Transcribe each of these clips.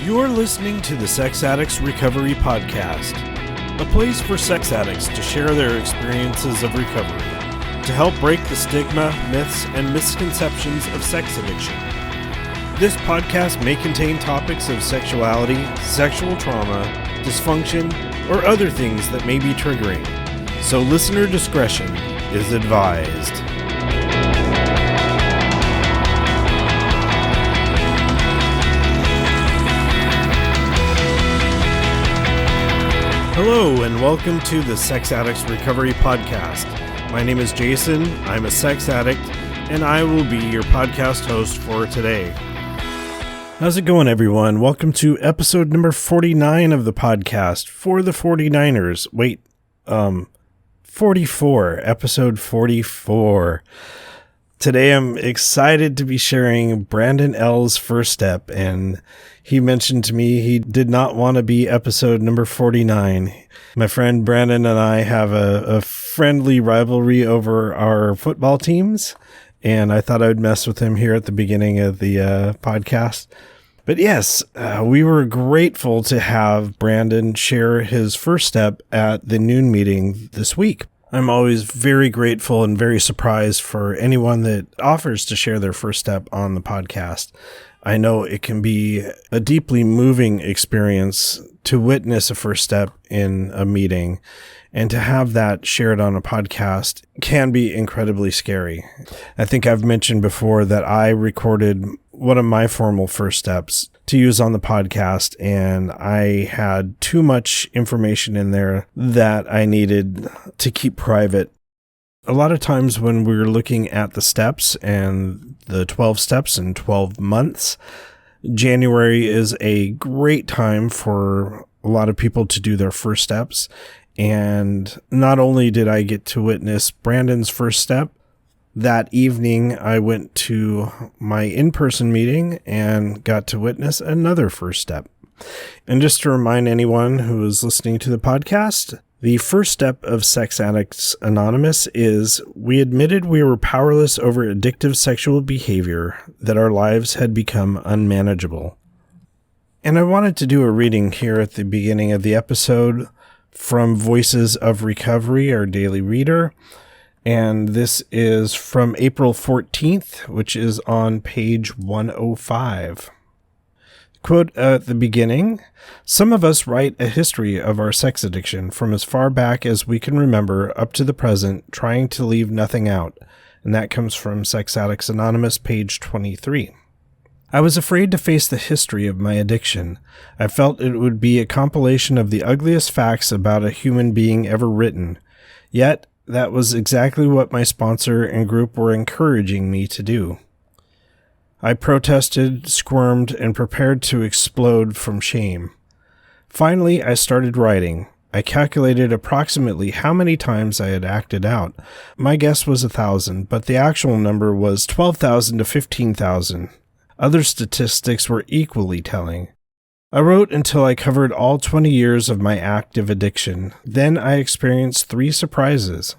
You're listening to the Sex Addicts Recovery Podcast, a place for sex addicts to share their experiences of recovery, to help break the stigma, myths, and misconceptions of sex addiction. This podcast may contain topics of sexuality, sexual trauma, dysfunction, or other things that may be triggering, so listener discretion is advised. Hello and welcome to the Sex Addicts Recovery Podcast. My name is Jason, I'm a sex addict, and I will be your podcast host for today. How's it going, everyone? Welcome to episode number 49 of the podcast for the 49ers. 44, episode 44. Today I'm excited to be sharing Brandon L's first step, and he mentioned to me he did not want to be episode number 49. My friend Brandon and I have a friendly rivalry over our football teams, and I thought I would mess with him here at the beginning of the podcast. But yes, we were grateful to have Brandon share his first step at the noon meeting this week. I'm always very grateful and very surprised for anyone that offers to share their first step on the podcast. I know it can be a deeply moving experience to witness a first step in a meeting, and to have that shared on a podcast can be incredibly scary. I think I've mentioned before that I recorded one of my formal first steps to use on the podcast, and I had too much information in there that I needed to keep private. A lot of times when we're looking at the steps and the 12 steps in 12 months, January is a great time for a lot of people to do their first steps. And not only did I get to witness Brandon's first step, that evening I went to my in-person meeting and got to witness another first step. And just to remind anyone who is listening to the podcast, the first step of Sex Addicts Anonymous is we admitted we were powerless over addictive sexual behavior, that our lives had become unmanageable. And I wanted to do a reading here at the beginning of the episode from Voices of Recovery, our daily reader. And this is from April 14th, which is on page 105. Quote at the beginning, "Some of us write a history of our sex addiction from as far back as we can remember up to the present, trying to leave nothing out." And that comes from Sex Addicts Anonymous, page 23. "I was afraid to face the history of my addiction. I felt it would be a compilation of the ugliest facts about a human being ever written. Yet, that was exactly what my sponsor and group were encouraging me to do. I protested, squirmed, and prepared to explode from shame. Finally, I started writing. I calculated approximately how many times I had acted out. My guess was 1,000, but the actual number was 12,000 to 15,000. Other statistics were equally telling. I wrote until I covered all 20 years of my active addiction. Then I experienced 3 surprises.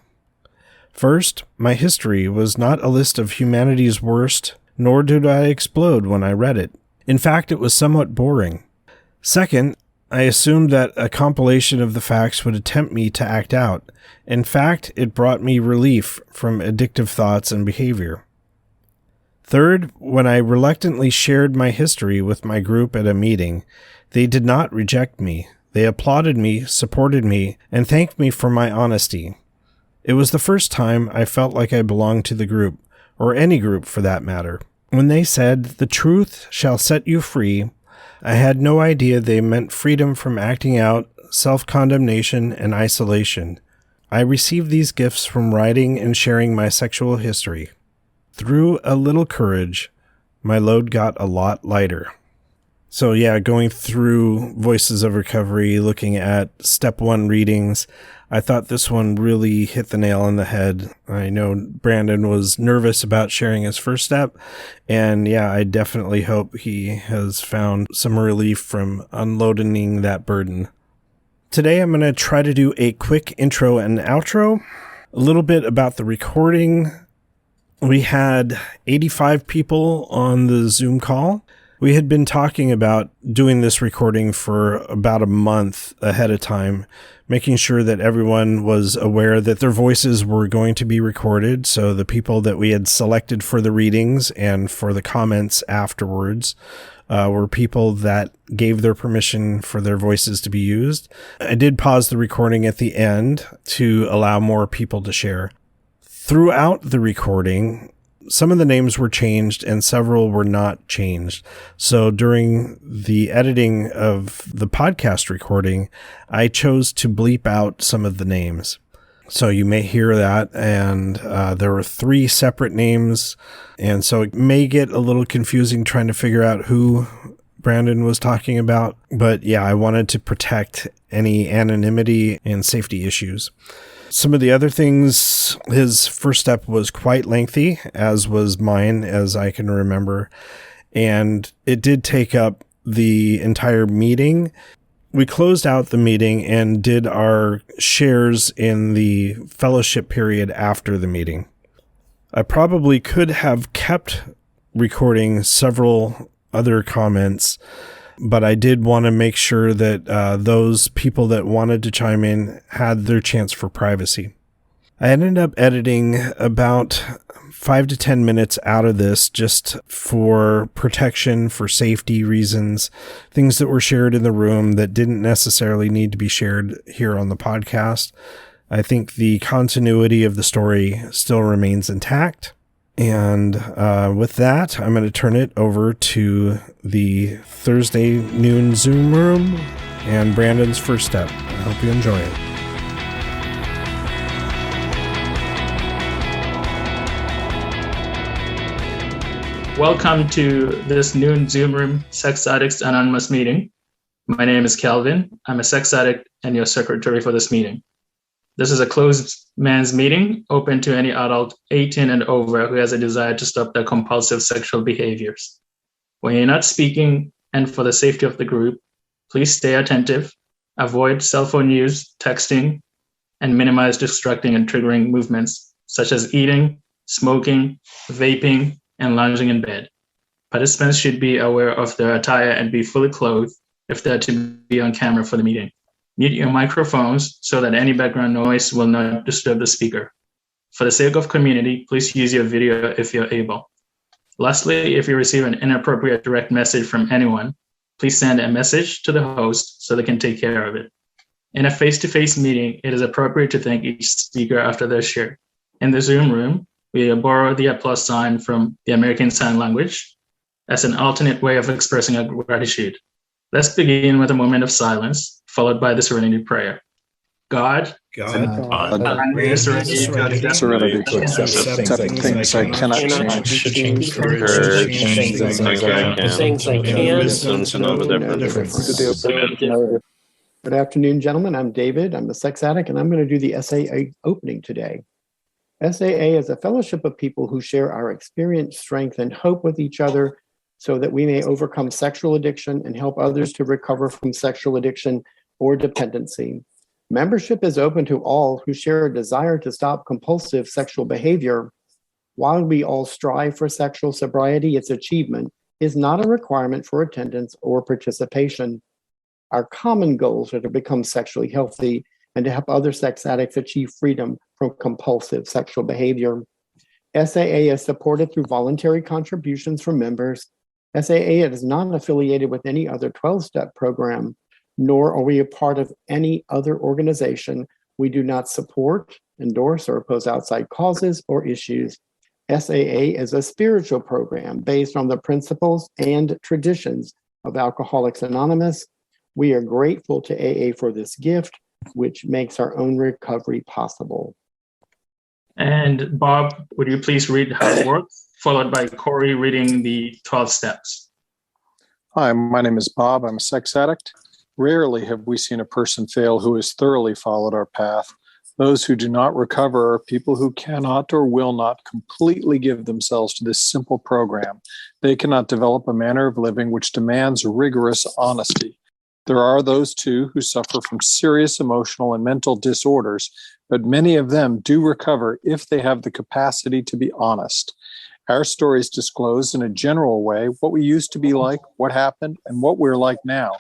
First, my history was not a list of humanity's worst, nor did I explode when I read it. In fact, it was somewhat boring. Second, I assumed that a compilation of the facts would tempt me to act out. In fact, it brought me relief from addictive thoughts and behavior. Third, when I reluctantly shared my history with my group at a meeting, they did not reject me. They applauded me, supported me, and thanked me for my honesty. It was the first time I felt like I belonged to the group, or any group for that matter. When they said, 'The truth shall set you free,' I had no idea they meant freedom from acting out, self-condemnation, and isolation. I received these gifts from writing and sharing my sexual history. Through a little courage, my load got a lot lighter." So yeah, going through Voices of Recovery, looking at step 1 readings, I thought this one really hit the nail on the head. I know Brandon was nervous about sharing his first step, and yeah, I definitely hope he has found some relief from unloading that burden. Today I'm going to try to do a quick intro and outro, a little bit about the recording. We had 85 people on the Zoom call, We had been talking about doing this recording for about a month ahead of time, making sure that everyone was aware that their voices were going to be recorded. So the people that we had selected for the readings and for the comments afterwards were people that gave their permission for their voices to be used. I did pause the recording at the end to allow more people to share. Throughout the recording, some of the names were changed and several were not changed. So during the editing of the podcast recording, I chose to bleep out some of the names. So you may hear that, and there were 3 separate names, and so it may get a little confusing trying to figure out who Brandon was talking about. But yeah, I wanted to protect any anonymity and safety issues. Some of the other things, his first step was quite lengthy, as was mine, as I can remember. And it did take up the entire meeting. We closed out the meeting and did our shares in the fellowship period after the meeting. I probably could have kept recording several other comments, but I did want to make sure that those people that wanted to chime in had their chance for privacy. I ended up editing about 5 to 10 minutes out of this just for protection, for safety reasons, things that were shared in the room that didn't necessarily need to be shared here on the podcast. I think the continuity of the story still remains intact. And with that, I'm going to turn it over to the Thursday noon Zoom room and Brandon's first step. I hope you enjoy it. Welcome to this noon Zoom room Sex Addicts Anonymous meeting. My name is Calvin. I'm a sex addict and your secretary for this meeting. This is a closed man's meeting, open to any adult 18 and over who has a desire to stop their compulsive sexual behaviors. When you're not speaking and for the safety of the group, please stay attentive, avoid cell phone use, texting, and minimize distracting and triggering movements such as eating, smoking, vaping, and lounging in bed. Participants should be aware of their attire and be fully clothed if they're to be on camera for the meeting. Mute your microphones so that any background noise will not disturb the speaker. For the sake of community, please use your video if you're able. Lastly, if you receive an inappropriate direct message from anyone, please send a message to the host so they can take care of it. In a face-to-face meeting, it is appropriate to thank each speaker after their share. In the Zoom room, we borrow the applause sign from the American Sign Language as an alternate way of expressing our gratitude. Let's begin with a moment of silence, followed by the serenity prayer. God, grant the serenity to accept things I cannot change, courage, things I can, wisdom to know the difference. Good afternoon, gentlemen. I'm David. I'm a sex addict, and I'm going to do the SAA opening today. SAA is a fellowship of people who share our experience, strength, and hope with each other so that we may overcome sexual addiction and help others to recover from sexual addiction or dependency. Membership is open to all who share a desire to stop compulsive sexual behavior. While we all strive for sexual sobriety, its achievement is not a requirement for attendance or participation. Our common goals are to become sexually healthy and to help other sex addicts achieve freedom from compulsive sexual behavior. SAA is supported through voluntary contributions from members. SAA is not affiliated with any other 12-step program, nor are we a part of any other organization. We do not support, endorse, or oppose outside causes or issues. SAA is a spiritual program based on the principles and traditions of Alcoholics Anonymous. We are grateful to AA for this gift, which makes our own recovery possible. And Bob, would you please read how it works, followed by Corey reading the 12 steps. Hi, my name is Bob. I'm a sex addict. Rarely have we seen a person fail who has thoroughly followed our path. Those who do not recover are people who cannot or will not completely give themselves to this simple program. They cannot develop a manner of living which demands rigorous honesty. There are those, too, who suffer from serious emotional and mental disorders, but many of them do recover if they have the capacity to be honest. Our stories disclose in a general way what we used to be like, what happened, and what we're like now.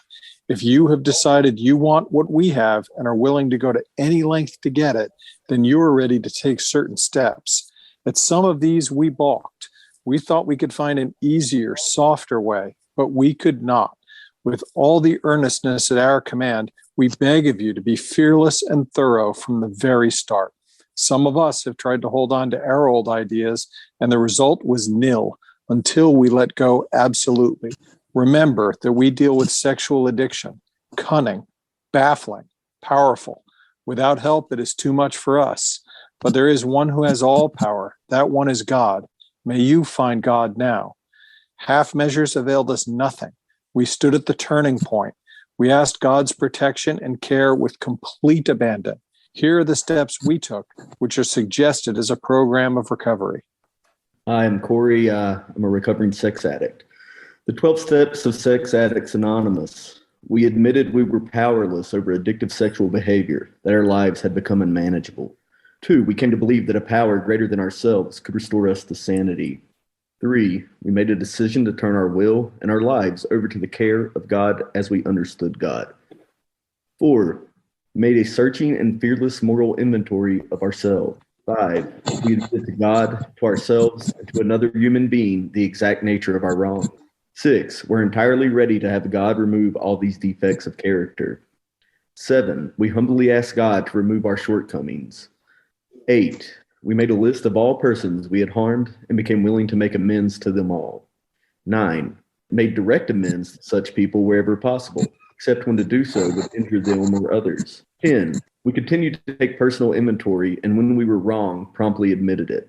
If you have decided you want what we have and are willing to go to any length to get it, then you are ready to take certain steps. At some of these, we balked. We thought we could find an easier, softer way, but we could not. With all the earnestness at our command, we beg of you to be fearless and thorough from the very start. Some of us have tried to hold on to our old ideas, and the result was nil until we let go absolutely. Remember that we deal with sexual addiction, cunning, baffling, powerful. Without help, it is too much for us. But there is one who has all power. That one is God. May you find God now. Half measures availed us nothing. We stood at the turning point. We asked God's protection and care with complete abandon. Here are the steps we took, which are suggested as a program of recovery. Hi, I'm Corey. I'm a recovering sex addict. The 12 Steps of Sex Addicts Anonymous. We admitted we were powerless over addictive sexual behavior, that our lives had become unmanageable. 2, we came to believe that a power greater than ourselves could restore us to sanity. 3, we made a decision to turn our will and our lives over to the care of God as we understood God. 4, we made a searching and fearless moral inventory of ourselves. 5, we admitted to God, to ourselves, and to another human being the exact nature of our wrong. 6, we're entirely ready to have God remove all these defects of character. 7, we humbly ask God to remove our shortcomings. 8, we made a list of all persons we had harmed and became willing to make amends to them all. 9, made direct amends to such people wherever possible, except when to do so would injure them or others. 10, we continued to take personal inventory, and when we were wrong, promptly admitted it.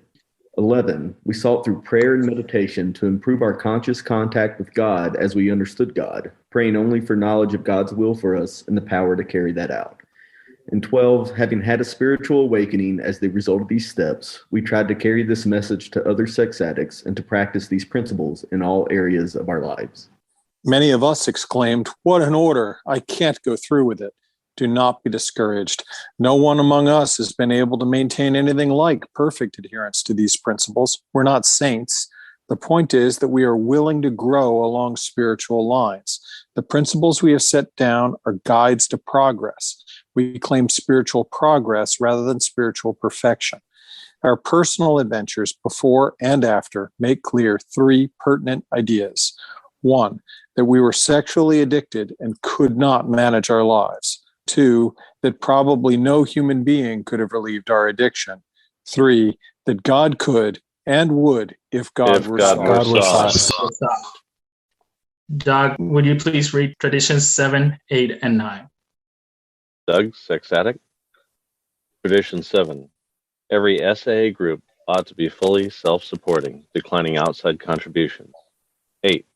11, we sought through prayer and meditation to improve our conscious contact with God as we understood God, praying only for knowledge of God's will for us and the power to carry that out. And 12, having had a spiritual awakening as the result of these steps, we tried to carry this message to other sex addicts and to practice these principles in all areas of our lives. Many of us exclaimed, "What an order! I can't go through with it." Do not be discouraged. No one among us has been able to maintain anything like perfect adherence to these principles. We're not saints. The point is that we are willing to grow along spiritual lines. The principles we have set down are guides to progress. We claim spiritual progress rather than spiritual perfection. Our personal adventures before and after make clear 3 pertinent ideas. 1, that we were sexually addicted and could not manage our lives. 2, that probably no human being could have relieved our addiction. 3, that God could and would if God were soft. Doug, would you please read traditions 7, 8, and 9? Doug, sex addict. Tradition 7. Every SAA group ought to be fully self-supporting, declining outside contributions. 8.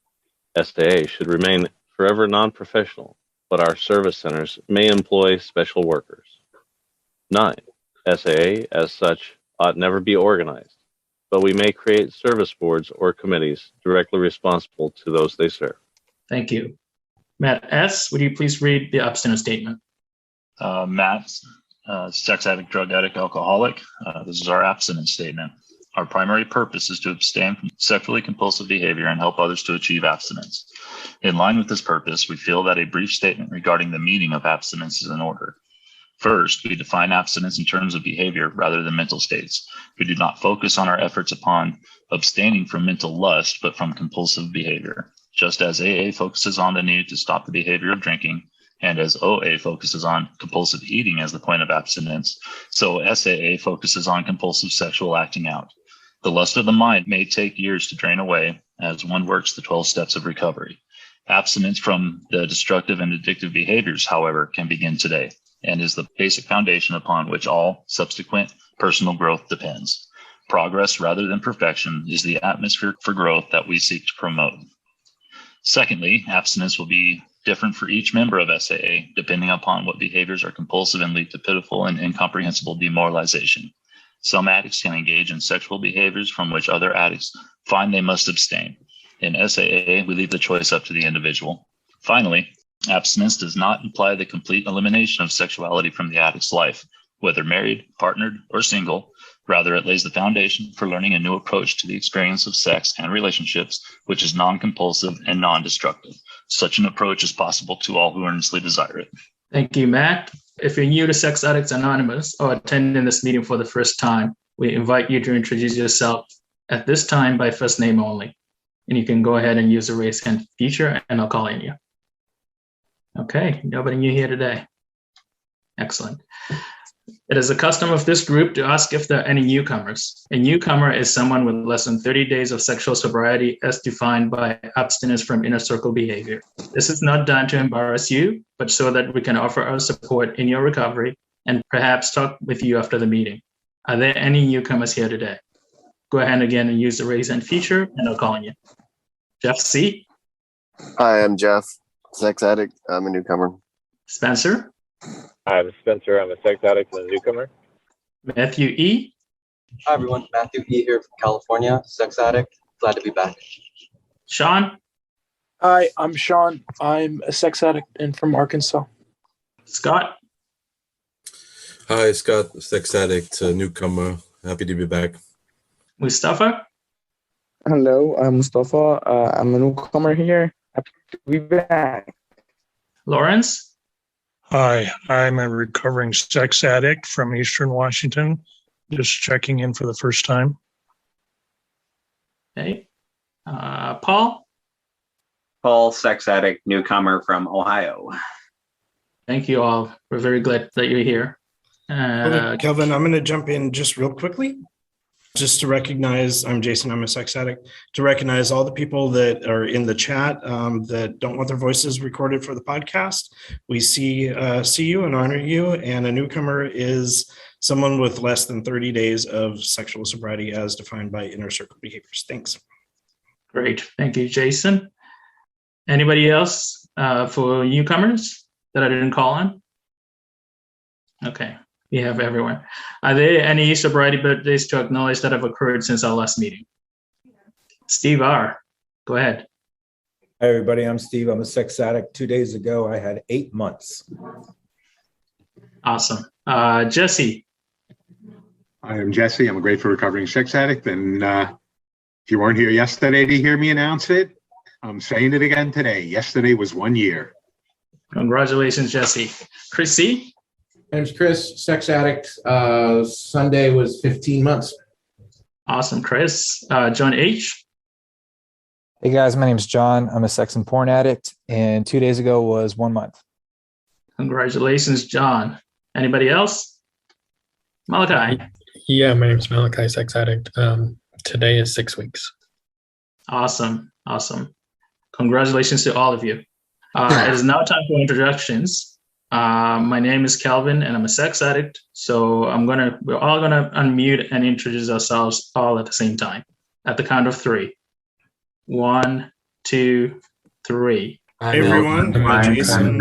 SAA should remain forever non-professional, but our service centers may employ special workers. 9. SAA, as such, ought never be organized, but we may create service boards or committees directly responsible to those they serve. Thank you. Matt S., would you please read the abstinence statement? Matt, sex addict, drug addict, alcoholic. This is our abstinence statement. Our primary purpose is to abstain from sexually compulsive behavior and help others to achieve abstinence. In line with this purpose, we feel that a brief statement regarding the meaning of abstinence is in order. First, we define abstinence in terms of behavior rather than mental states. We do not focus on our efforts upon abstaining from mental lust, but from compulsive behavior. Just as AA focuses on the need to stop the behavior of drinking, and as OA focuses on compulsive eating as the point of abstinence, so SAA focuses on compulsive sexual acting out. The lust of the mind may take years to drain away as one works the 12 steps of recovery. Abstinence from the destructive and addictive behaviors, however, can begin today and is the basic foundation upon which all subsequent personal growth depends. Progress rather than perfection is the atmosphere for growth that we seek to promote. Secondly, abstinence will be different for each member of SAA, depending upon what behaviors are compulsive and lead to pitiful and incomprehensible demoralization. Some addicts can engage in sexual behaviors from which other addicts find they must abstain. In SAA, we leave the choice up to the individual. Finally, abstinence does not imply the complete elimination of sexuality from the addict's life, whether married, partnered, or single. Rather, it lays the foundation for learning a new approach to the experience of sex and relationships, which is non-compulsive and non-destructive. Such an approach is possible to all who earnestly desire it. Thank you, Matt. If you're new to Sex Addicts Anonymous or attending this meeting for the first time, we invite you to introduce yourself at this time by first name only. And you can go ahead and use the raise hand feature and I'll call in you. Okay, nobody new here today. Excellent. It is a custom of this group to ask if there are any newcomers. A newcomer is someone with less than 30 days of sexual sobriety as defined by abstinence from inner circle behavior. This is not done to embarrass you, but so that we can offer our support in your recovery and perhaps talk with you after the meeting. Are there any newcomers here today? Go ahead again and use the raise hand feature and I'll call on you. Jeff C. Hi, I'm Jeff, sex addict. I'm a newcomer. Spencer. Hi, I'm Spencer. I'm a sex addict and a newcomer. Matthew E. Hi, everyone. Matthew E. here from California, sex addict. Glad to be back. Sean. Hi, I'm Sean. I'm a sex addict and from Arkansas. Scott. Hi, Scott, sex addict, newcomer. Happy to be back. Mustafa. Hello, I'm Mustafa. I'm a newcomer here. Happy to be back. Lawrence. Hi, I'm a recovering sex addict from Eastern Washington. Just checking in for the first time. Okay. Paul. Paul, sex addict, newcomer from Ohio. Thank you all. We're very glad that you're here. Kelvin, I'm going to jump in just real quickly. Just to recognize, I'm Jason, I'm a sex addict, to recognize all the people that are in the chat that don't want their voices recorded for the podcast. We see you and honor you, and a newcomer is someone with less than 30 days of sexual sobriety as defined by inner circle behaviors. Thanks. Great. Thank you, Jason. Anybody else for newcomers that I didn't call on? Okay. We have everyone. Are there any sobriety birthdays to acknowledge that have occurred since our last meeting? Steve R., go ahead. Hi, everybody. I'm Steve. I'm a sex addict. 2 days ago, I had 8 months. Awesome. Jesse. I am Jesse. I'm a grateful recovering sex addict. And if you weren't here yesterday to hear me announce it, I'm saying it again today. Yesterday was 1 year. Congratulations, Jesse. Chris C. My name's Chris, sex addict. Sunday was 15 months. Awesome, Chris. John H. Hey guys, my name's John. I'm a sex and porn addict, and 2 days ago was 1 month. Congratulations, John. Anybody else? Malachi. Yeah, my name's Malachi, sex addict. Today is 6 weeks. Awesome. Congratulations to all of you. It is now time for introductions. My name is Calvin and I'm a sex addict. So we're all gonna unmute and introduce ourselves all at the same time at the count of 3. 1, 2, 3. Hey everyone, I'm Jason.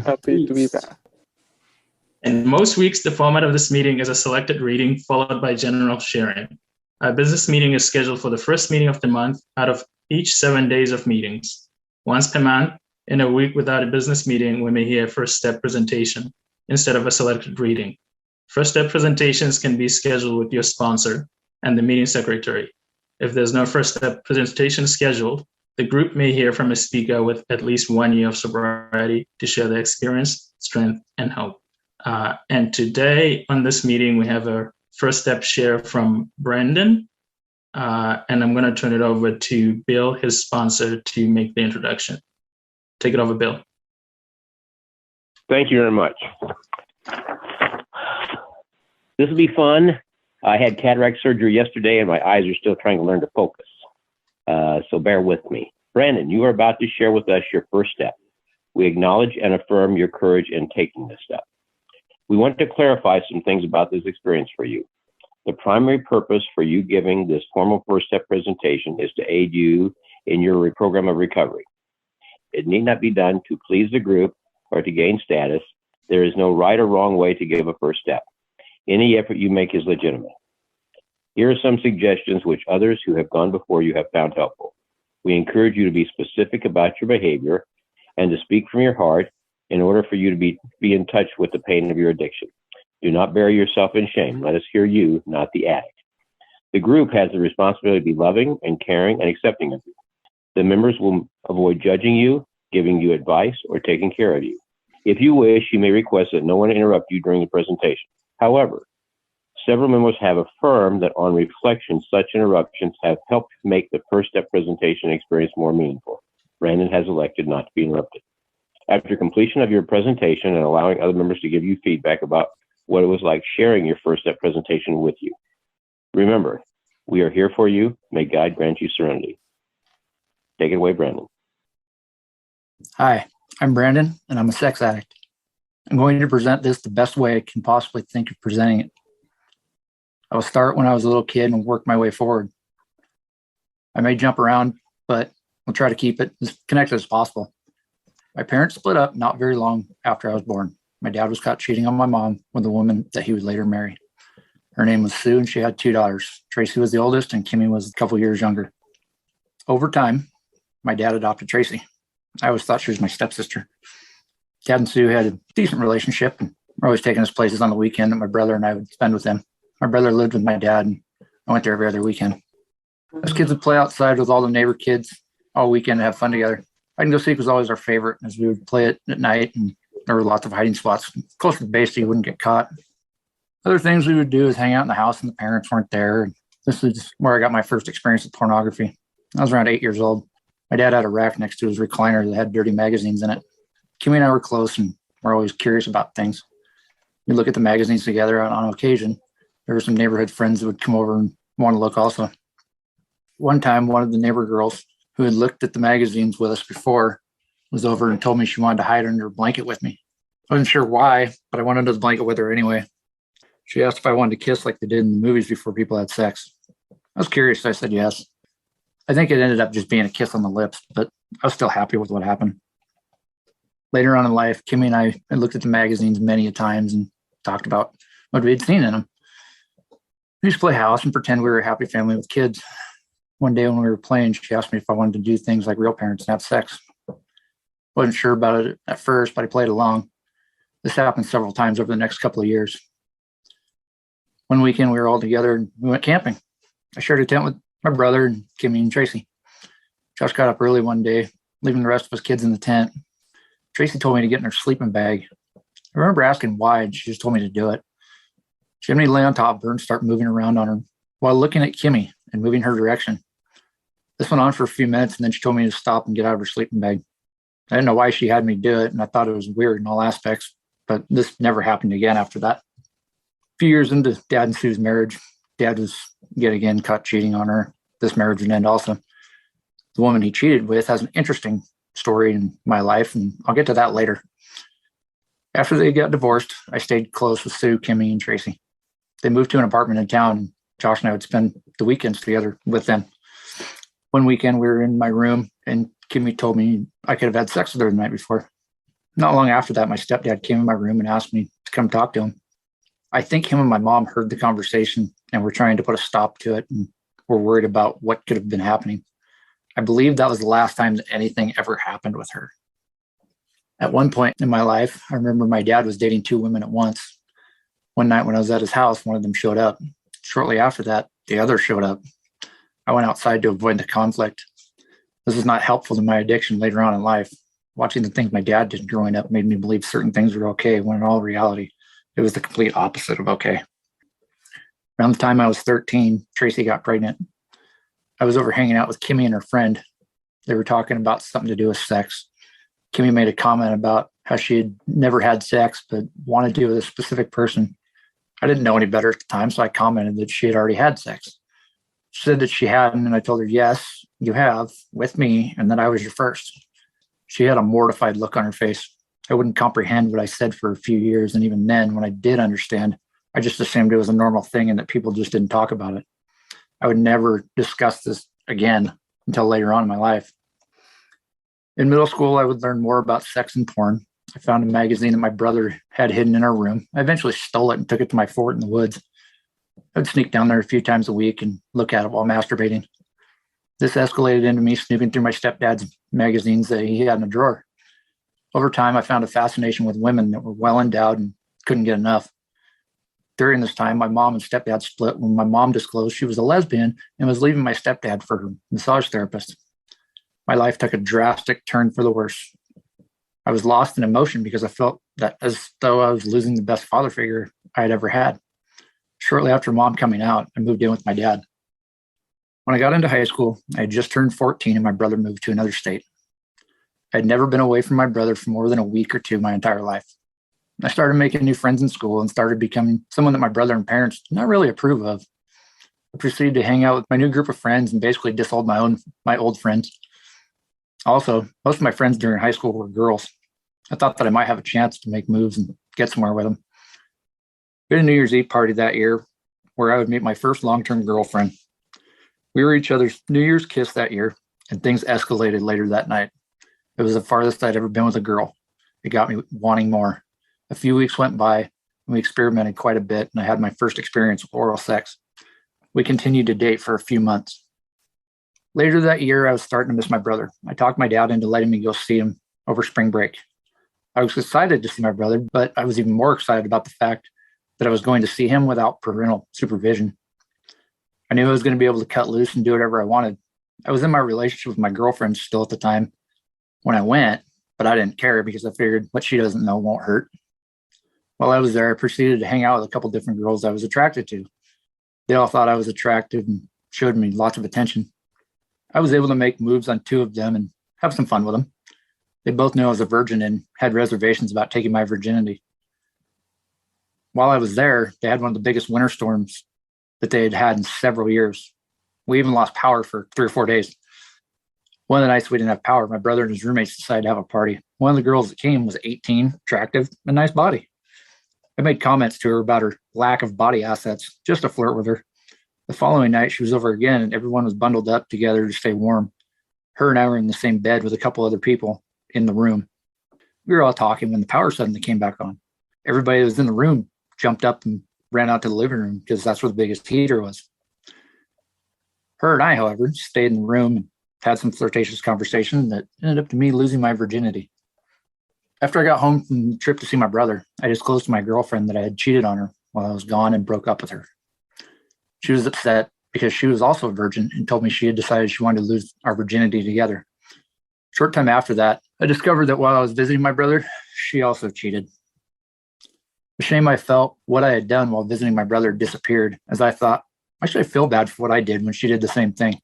Happy to be back. In most weeks, the format of this meeting is a selected reading followed by general sharing. Our business meeting is scheduled for the first meeting of the month out of each 7 days of meetings. Once per month, in a week without a business meeting, we may hear a first step presentation instead of a selected reading. First step presentations can be scheduled with your sponsor and the meeting secretary. If there's no first step presentation scheduled, the group may hear from a speaker with at least 1 year of sobriety to share their experience, strength, and hope. And today on this meeting, we have a first step share from Brandon. And I'm going to turn it over to Bill, his sponsor, to make the introduction. Take it over, Bill. Thank you very much. This will be fun. I had cataract surgery yesterday and my eyes are still trying to learn to focus. So bear with me. Brandon, you are about to share with us your first step. We acknowledge and affirm your courage in taking this step. We want to clarify some things about this experience for you. The primary purpose for you giving this formal first step presentation is to aid you in your program of recovery. It need not be done to please the group or to gain status. There is no right or wrong way to give a first step. Any effort you make is legitimate. Here are some suggestions which others who have gone before you have found helpful. We encourage you to be specific about your behavior and to speak from your heart in order for you to be in touch with the pain of your addiction. Do not bury yourself in shame. Let us hear you, not the addict. The group has the responsibility to be loving and caring and accepting of you. The members will avoid judging you, giving you advice, or taking care of you. If you wish, you may request that no one interrupt you during the presentation. However, several members have affirmed that on reflection, such interruptions have helped make the first step presentation experience more meaningful. Brandon has elected not to be interrupted. After completion of your presentation and allowing other members to give you feedback about what it was like sharing your first step presentation with you, remember, we are here for you. May God grant you serenity. Take it away, Brandon. Hi, I'm Brandon, and I'm a sex addict. I'm going to present this the best way I can possibly think of presenting it. I will start when I was a little kid and work my way forward. I may jump around, but we'll try to keep it as connected as possible. My parents split up not very long after I was born. My dad was caught cheating on my mom with a woman that he would later marry. Her name was Sue, and she had 2 daughters. Tracy was the oldest, and Kimmy was a couple years younger. Over time, my dad adopted Tracy. I always thought she was my stepsister. Dad and Sue had a decent relationship, and were always taking us places on the weekend that my brother and I would spend with them. My brother lived with my dad, and I went there every other weekend. Us kids would play outside with all the neighbor kids all weekend and have fun together. Hide and go seek was always our favorite, as we would play it at night, and there were lots of hiding spots close to the base so you wouldn't get caught. Other things we would do is hang out in the house and the parents weren't there. This is where I got my first experience with pornography. I was around 8 years old. My dad had a rack next to his recliner that had dirty magazines in it. Kimmy and I were close and were always curious about things. We'd look at the magazines together on occasion. There were some neighborhood friends that would come over and want to look also. One time, one of the neighbor girls who had looked at the magazines with us before was over and told me she wanted to hide under a blanket with me. I wasn't sure why, but I went under the blanket with her anyway. She asked if I wanted to kiss like they did in the movies before people had sex. I was curious, so I said yes. I think it ended up just being a kiss on the lips, but I was still happy with what happened. Later on in life, Kimmy and I had looked at the magazines many a times and talked about what we had seen in them. We used to play house and pretend we were a happy family with kids. One day when we were playing, she asked me if I wanted to do things like real parents and have sex. Wasn't sure about it at first, but I played along. This happened several times over the next couple of years. One weekend we were all together and we went camping. I shared a tent with my brother and Kimmy and Tracy. Josh got up early one day, leaving the rest of us kids in the tent. Tracy told me to get in her sleeping bag. I remember asking why, and she just told me to do it. She had me lay on top of her and start moving around on her while looking at Kimmy and moving her direction. This went on for a few minutes, and then she told me to stop and get out of her sleeping bag. I didn't know why she had me do it, and I thought it was weird in all aspects, but this never happened again after that. A few years into Dad and Sue's marriage, Dad was yet again caught cheating on her. This marriage would end also. The woman he cheated with has an interesting story in my life, and I'll get to that later. After they got divorced, I stayed close with Sue, Kimmy, and Tracy. They moved to an apartment in town, and Josh and I would spend the weekends together with them. One weekend, we were in my room, and Kimmy told me I could have had sex with her the night before. Not long after that, my stepdad came in my room and asked me to come talk to him. I think him and my mom heard the conversation and were trying to put a stop to it and were worried about what could have been happening. I believe that was the last time that anything ever happened with her. At one point in my life, I remember my dad was dating 2 women at once. One night when I was at his house, one of them showed up. Shortly after that, the other showed up. I went outside to avoid the conflict. This was not helpful to my addiction later on in life. Watching the things my dad did growing up made me believe certain things were okay, when in all reality, it was the complete opposite of okay. Around the time I was 13, Tracy got pregnant. I was over hanging out with Kimmy and her friend. They were talking about something to do with sex. Kimmy made a comment about how she had never had sex, but wanted to with a specific person. I didn't know any better at the time, so I commented that she had already had sex. She said that she hadn't, and I told her, yes, you have, with me, and that I was your first. She had a mortified look on her face. I wouldn't comprehend what I said for a few years, and even then, when I did understand, I just assumed it was a normal thing and that people just didn't talk about it. I would never discuss this again until later on in my life. In middle school, I would learn more about sex and porn. I found a magazine that my brother had hidden in our room. I eventually stole it and took it to my fort in the woods. I'd sneak down there a few times a week and look at it while masturbating. This escalated into me snooping through my stepdad's magazines that he had in a drawer. Over time, I found a fascination with women that were well endowed and couldn't get enough. During this time, my mom and stepdad split when my mom disclosed she was a lesbian and was leaving my stepdad for her massage therapist. My life took a drastic turn for the worse. I was lost in emotion because I felt that as though I was losing the best father figure I had ever had. Shortly after mom coming out, I moved in with my dad. When I got into high school, I had just turned 14 and my brother moved to another state. I had never been away from my brother for more than a week or two my entire life. I started making new friends in school and started becoming someone that my brother and parents did not really approve of. I proceeded to hang out with my new group of friends and basically disowned my old friends. Also, most of my friends during high school were girls. I thought that I might have a chance to make moves and get somewhere with them. We had a New Year's Eve party that year where I would meet my first long-term girlfriend. We were each other's New Year's kiss that year, and things escalated later that night. It was the farthest I'd ever been with a girl. It got me wanting more. A few weeks went by, and we experimented quite a bit, and I had my first experience with oral sex. We continued to date for a few months. Later that year, I was starting to miss my brother. I talked my dad into letting me go see him over spring break. I was excited to see my brother, but I was even more excited about the fact that I was going to see him without parental supervision. I knew I was going to be able to cut loose and do whatever I wanted. I was in my relationship with my girlfriend still at the time when I went, but I didn't care because I figured what she doesn't know won't hurt. While I was there, I proceeded to hang out with a couple different girls I was attracted to. They all thought I was attractive and showed me lots of attention. I was able to make moves on two of them and have some fun with them. They both knew I was a virgin and had reservations about taking my virginity. While I was there, they had one of the biggest winter storms that they had had in several years. We even lost power for 3 or 4 days. One of the nights we didn't have power, my brother and his roommates decided to have a party. One of the girls that came was 18, attractive, and nice body. I made comments to her about her lack of body assets, just to flirt with her. The following night, she was over again, and everyone was bundled up together to stay warm. Her and I were in the same bed with a couple other people in the room. We were all talking when the power suddenly came back on. Everybody that was in the room jumped up and ran out to the living room because that's where the biggest heater was. Her and I, however, stayed in the room and had some flirtatious conversation that ended up to me losing my virginity. After I got home from the trip to see my brother, I disclosed to my girlfriend that I had cheated on her while I was gone and broke up with her. She was upset because she was also a virgin and told me she had decided she wanted to lose our virginity together. Short time after that, I discovered that while I was visiting my brother, she also cheated. The shame I felt, what I had done while visiting my brother disappeared, as I thought, why should I feel bad for what I did when she did the same thing?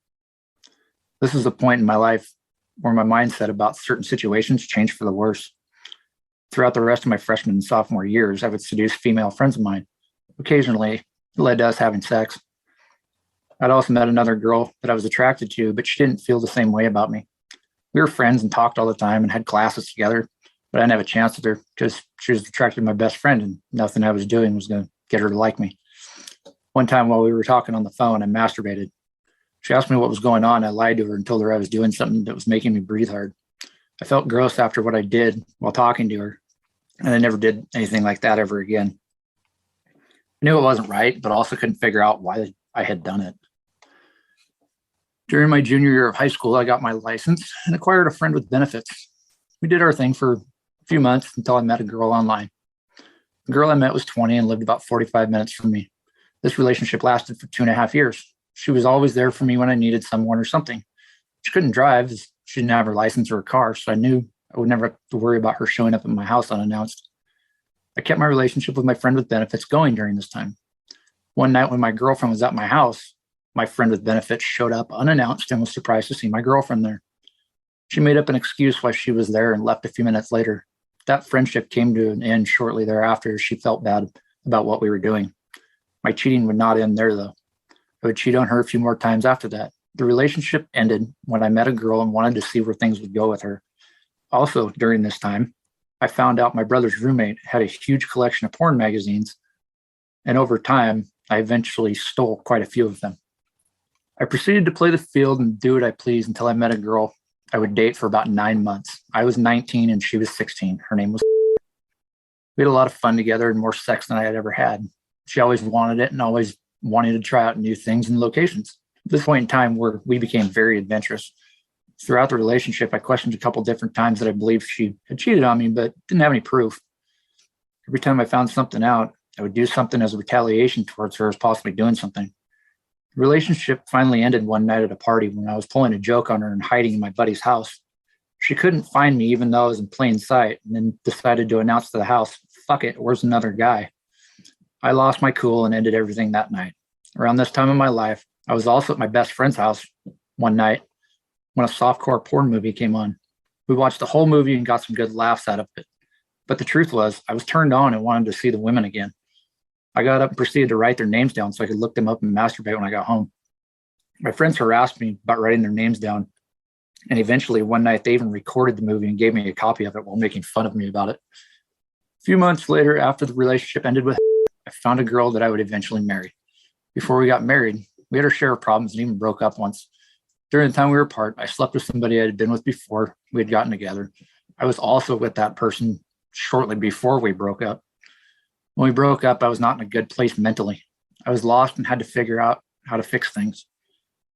This is a point in my life where my mindset about certain situations changed for the worse. Throughout the rest of my freshman and sophomore years, I would seduce female friends of mine. Occasionally, it led to us having sex. I'd also met another girl that I was attracted to, but she didn't feel the same way about me. We were friends and talked all the time and had classes together, but I didn't have a chance with her because she was attracted to my best friend and nothing I was doing was going to get her to like me. One time while we were talking on the phone, I masturbated. She asked me what was going on. I lied to her and told her I was doing something that was making me breathe hard. I felt gross after what I did while talking to her, and I never did anything like that ever again. I knew it wasn't right, but also couldn't figure out why I had done it. During my junior year of high school, I got my license and acquired a friend with benefits. We did our thing for a few months until I met a girl online. The girl I met was 20 and lived about 45 minutes from me. This relationship lasted for 2.5 years. She was always there for me when I needed someone or something. She couldn't drive. She didn't have her license or a car, so I knew I would never have to worry about her showing up at my house unannounced. I kept my relationship with my friend with benefits going during this time. One night when my girlfriend was at my house, my friend with benefits showed up unannounced and was surprised to see my girlfriend there. She made up an excuse why she was there and left a few minutes later. That friendship came to an end shortly thereafter as she felt bad about what we were doing. My cheating would not end there, though. I would cheat on her a few more times after that. The relationship ended when I met a girl and wanted to see where things would go with her. Also, during this time, I found out my brother's roommate had a huge collection of porn magazines, and over time, I eventually stole quite a few of them. I proceeded to play the field and do what I pleased until I met a girl I would date for about 9 months. I was 19 and she was 16. Her name was. We had a lot of fun together and more sex than I had ever had. She always wanted it and always wanted to try out new things and locations. At this point in time, we became very adventurous. Throughout the relationship, I questioned a couple different times that I believed she had cheated on me, but didn't have any proof. Every time I found something out, I would do something as a retaliation towards her as possibly doing something. The relationship finally ended one night at a party when I was pulling a joke on her and hiding in my buddy's house. She couldn't find me even though I was in plain sight, and then decided to announce to the house, "Fuck it, where's another guy?" I lost my cool and ended everything that night. Around this time in my life, I was also at my best friend's house one night when a softcore porn movie came on. We watched the whole movie and got some good laughs out of it. But the truth was, I was turned on and wanted to see the women again. I got up and proceeded to write their names down so I could look them up and masturbate when I got home. My friends harassed me about writing their names down. And eventually, one night, they even recorded the movie and gave me a copy of it while making fun of me about it. A few months later, after the relationship ended with, I found a girl that I would eventually marry. Before we got married, we had our share of problems and even broke up once. During the time we were apart, I slept with somebody I had been with before we had gotten together. I was also with that person shortly before we broke up. When we broke up, I was not in a good place mentally. I was lost and had to figure out how to fix things.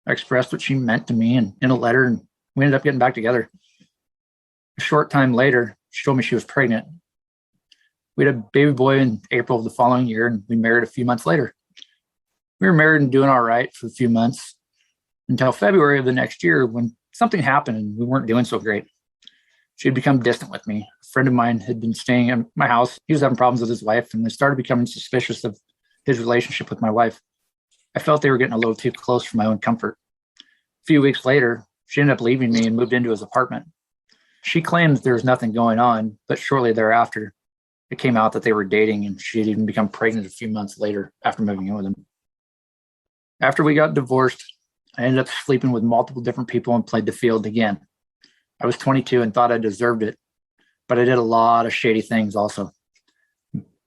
I expressed what she meant to me in a letter, and we ended up getting back together. A short time later, she told me she was pregnant. We had a baby boy in April of the following year, and we married a few months later. We were married and doing all right for a few months until February of the next year when something happened and we weren't doing so great. She had become distant with me. A friend of mine had been staying at my house. He was having problems with his wife, and I started becoming suspicious of his relationship with my wife. I felt they were getting a little too close for my own comfort. A few weeks later, she ended up leaving me and moved into his apartment. She claimed there was nothing going on, but shortly thereafter, it came out that they were dating, and she had even become pregnant a few months later after moving in with him. After we got divorced, I ended up sleeping with multiple different people and played the field again. I was 22 and thought I deserved it, but I did a lot of shady things also.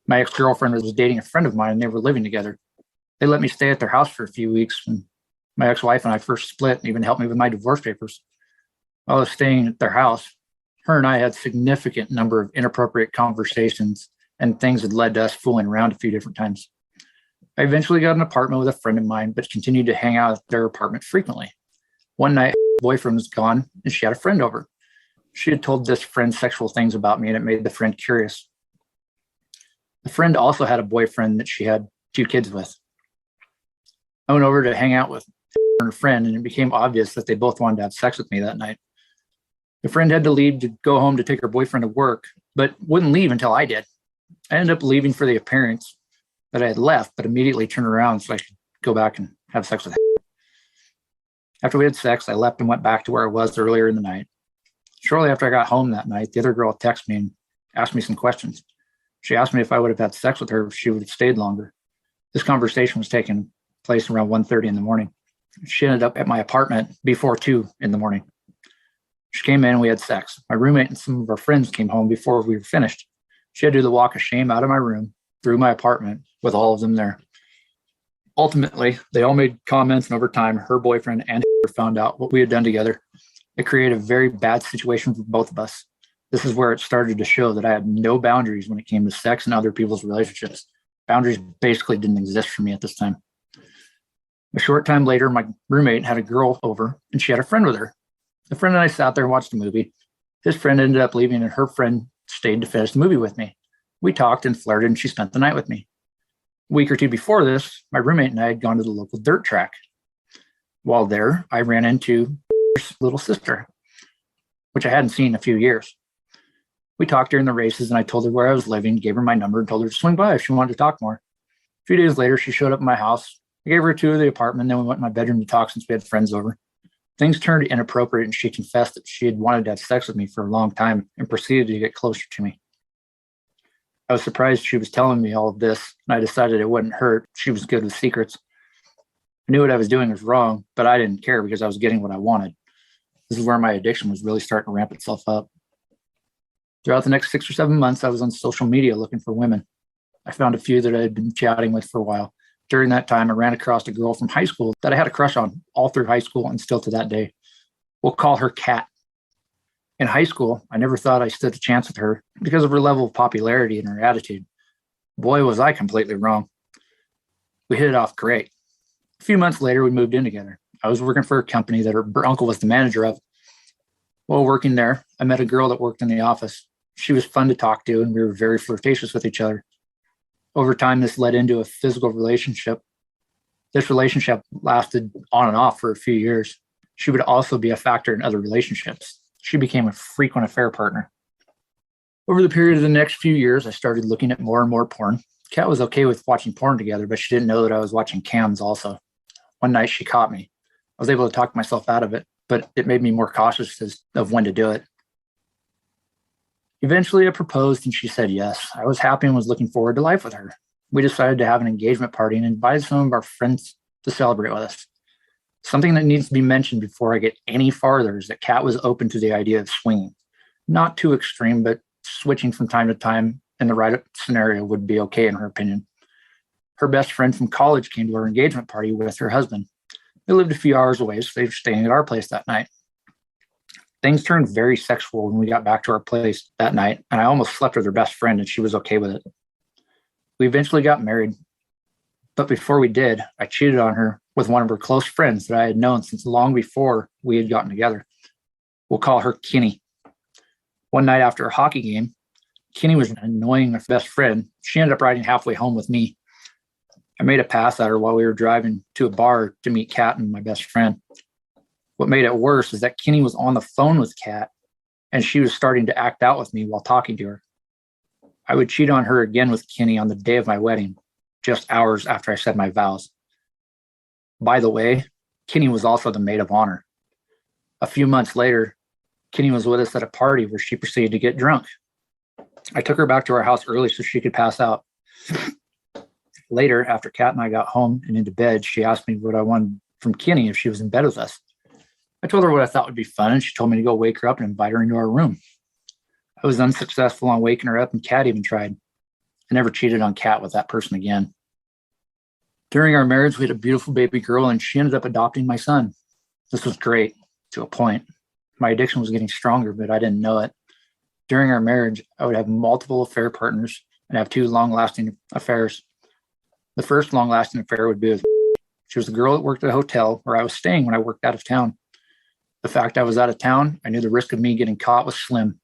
My ex-girlfriend was dating a friend of mine and they were living together. They let me stay at their house for a few weeks when my ex-wife and I first split and even helped me with my divorce papers. While I was staying at their house, her and I had significant number of inappropriate conversations and things that led to us fooling around a few different times. I eventually got an apartment with a friend of mine, but continued to hang out at their apartment frequently. One night, her boyfriend was gone and she had a friend over. She had told this friend sexual things about me and it made the friend curious. The friend also had a boyfriend that she had 2 kids with. I went over to hang out with her friend and it became obvious that they both wanted to have sex with me that night. The friend had to leave to go home to take her boyfriend to work, but wouldn't leave until I did. I ended up leaving for the appearance that I had left, but immediately turned around so I could go back and have sex with her. After we had sex, I left and went back to where I was earlier in the night. Shortly after I got home that night, the other girl texted me and asked me some questions. She asked me if I would have had sex with her if she would have stayed longer. This conversation was taking place around 1:30 in the morning. She ended up at my apartment before 2 in the morning. She came in and we had sex. My roommate and some of our friends came home before we were finished. She had to do the walk of shame out of my room, through my apartment, with all of them there. Ultimately, they all made comments, and over time, her boyfriend and her found out what we had done together. It created a very bad situation for both of us. This is where it started to show that I had no boundaries when it came to sex and other people's relationships. Boundaries basically didn't exist for me at this time. A short time later, my roommate had a girl over, and she had a friend with her. The friend and I sat there and watched the movie. His friend ended up leaving, and her friend stayed to finish the movie with me. We talked and flirted, and she spent the night with me. A week or 2 before this, my roommate and I had gone to the local dirt track. While there, I ran into her little sister, which I hadn't seen in a few years. We talked during the races, and I told her where I was living, gave her my number, and told her to swing by if she wanted to talk more. A few days later, she showed up at my house. I gave her a tour of the apartment, then we went in my bedroom to talk since we had friends over. Things turned inappropriate, and she confessed that she had wanted to have sex with me for a long time and proceeded to get closer to me. I was surprised she was telling me all of this, and I decided it wouldn't hurt. She was good with secrets. I knew what I was doing was wrong, but I didn't care because I was getting what I wanted. This is where my addiction was really starting to ramp itself up. Throughout the next 6 or 7 months, I was on social media looking for women. I found a few that I had been chatting with for a while. During that time, I ran across a girl from high school that I had a crush on all through high school and still to that day. We'll call her Kat. In high school, I never thought I stood a chance with her because of her level of popularity and her attitude. Boy, was I completely wrong. We hit it off great. A few months later, we moved in together. I was working for a company that her uncle was the manager of. While working there, I met a girl that worked in the office. She was fun to talk to, and we were very flirtatious with each other. Over time, this led into a physical relationship. This relationship lasted on and off for a few years. She would also be a factor in other relationships. She became a frequent affair partner. Over the period of the next few years, I started looking at more and more porn. Kat was okay with watching porn together, but she didn't know that I was watching cams also. One night she caught me. I was able to talk myself out of it, but it made me more cautious of when to do it. Eventually I proposed and she said yes. I was happy and was looking forward to life with her. We decided to have an engagement party and invited some of our friends to celebrate with us. Something that needs to be mentioned before I get any farther is that Kat was open to the idea of swinging. Not too extreme, but switching from time to time in the right scenario would be okay in her opinion. Her best friend from college came to our engagement party with her husband. They lived a few hours away, so they were staying at our place that night. Things turned very sexual when we got back to our place that night, and I almost slept with her best friend, and she was okay with it. We eventually got married, but before we did, I cheated on her with one of her close friends that I had known since long before we had gotten together. We'll call her Kenny. One night after a hockey game, Kenny was annoying her best friend. She ended up riding halfway home with me. I made a pass at her while we were driving to a bar to meet Kat and my best friend. What made it worse is that Kenny was on the phone with Kat, and she was starting to act out with me while talking to her. I would cheat on her again with Kenny on the day of my wedding, just hours after I said my vows. By the way, Kenny was also the maid of honor. A few months later, Kenny was with us at a party where she proceeded to get drunk. I took her back to our house early so she could pass out. Later, after Kat and I got home and into bed, she asked me what I wanted from Kenny if she was in bed with us. I told her what I thought would be fun, and she told me to go wake her up and invite her into our room. I was unsuccessful on waking her up, and Kat even tried. I never cheated on Kat with that person again. During our marriage, we had a beautiful baby girl, and she ended up adopting my son. This was great, to a point. My addiction was getting stronger, but I didn't know it. During our marriage, I would have multiple affair partners and have 2 long-lasting affairs. The first long-lasting affair would be with she was the girl that worked at a hotel where I was staying when I worked out of town. The fact I was out of town, I knew the risk of me getting caught was slim.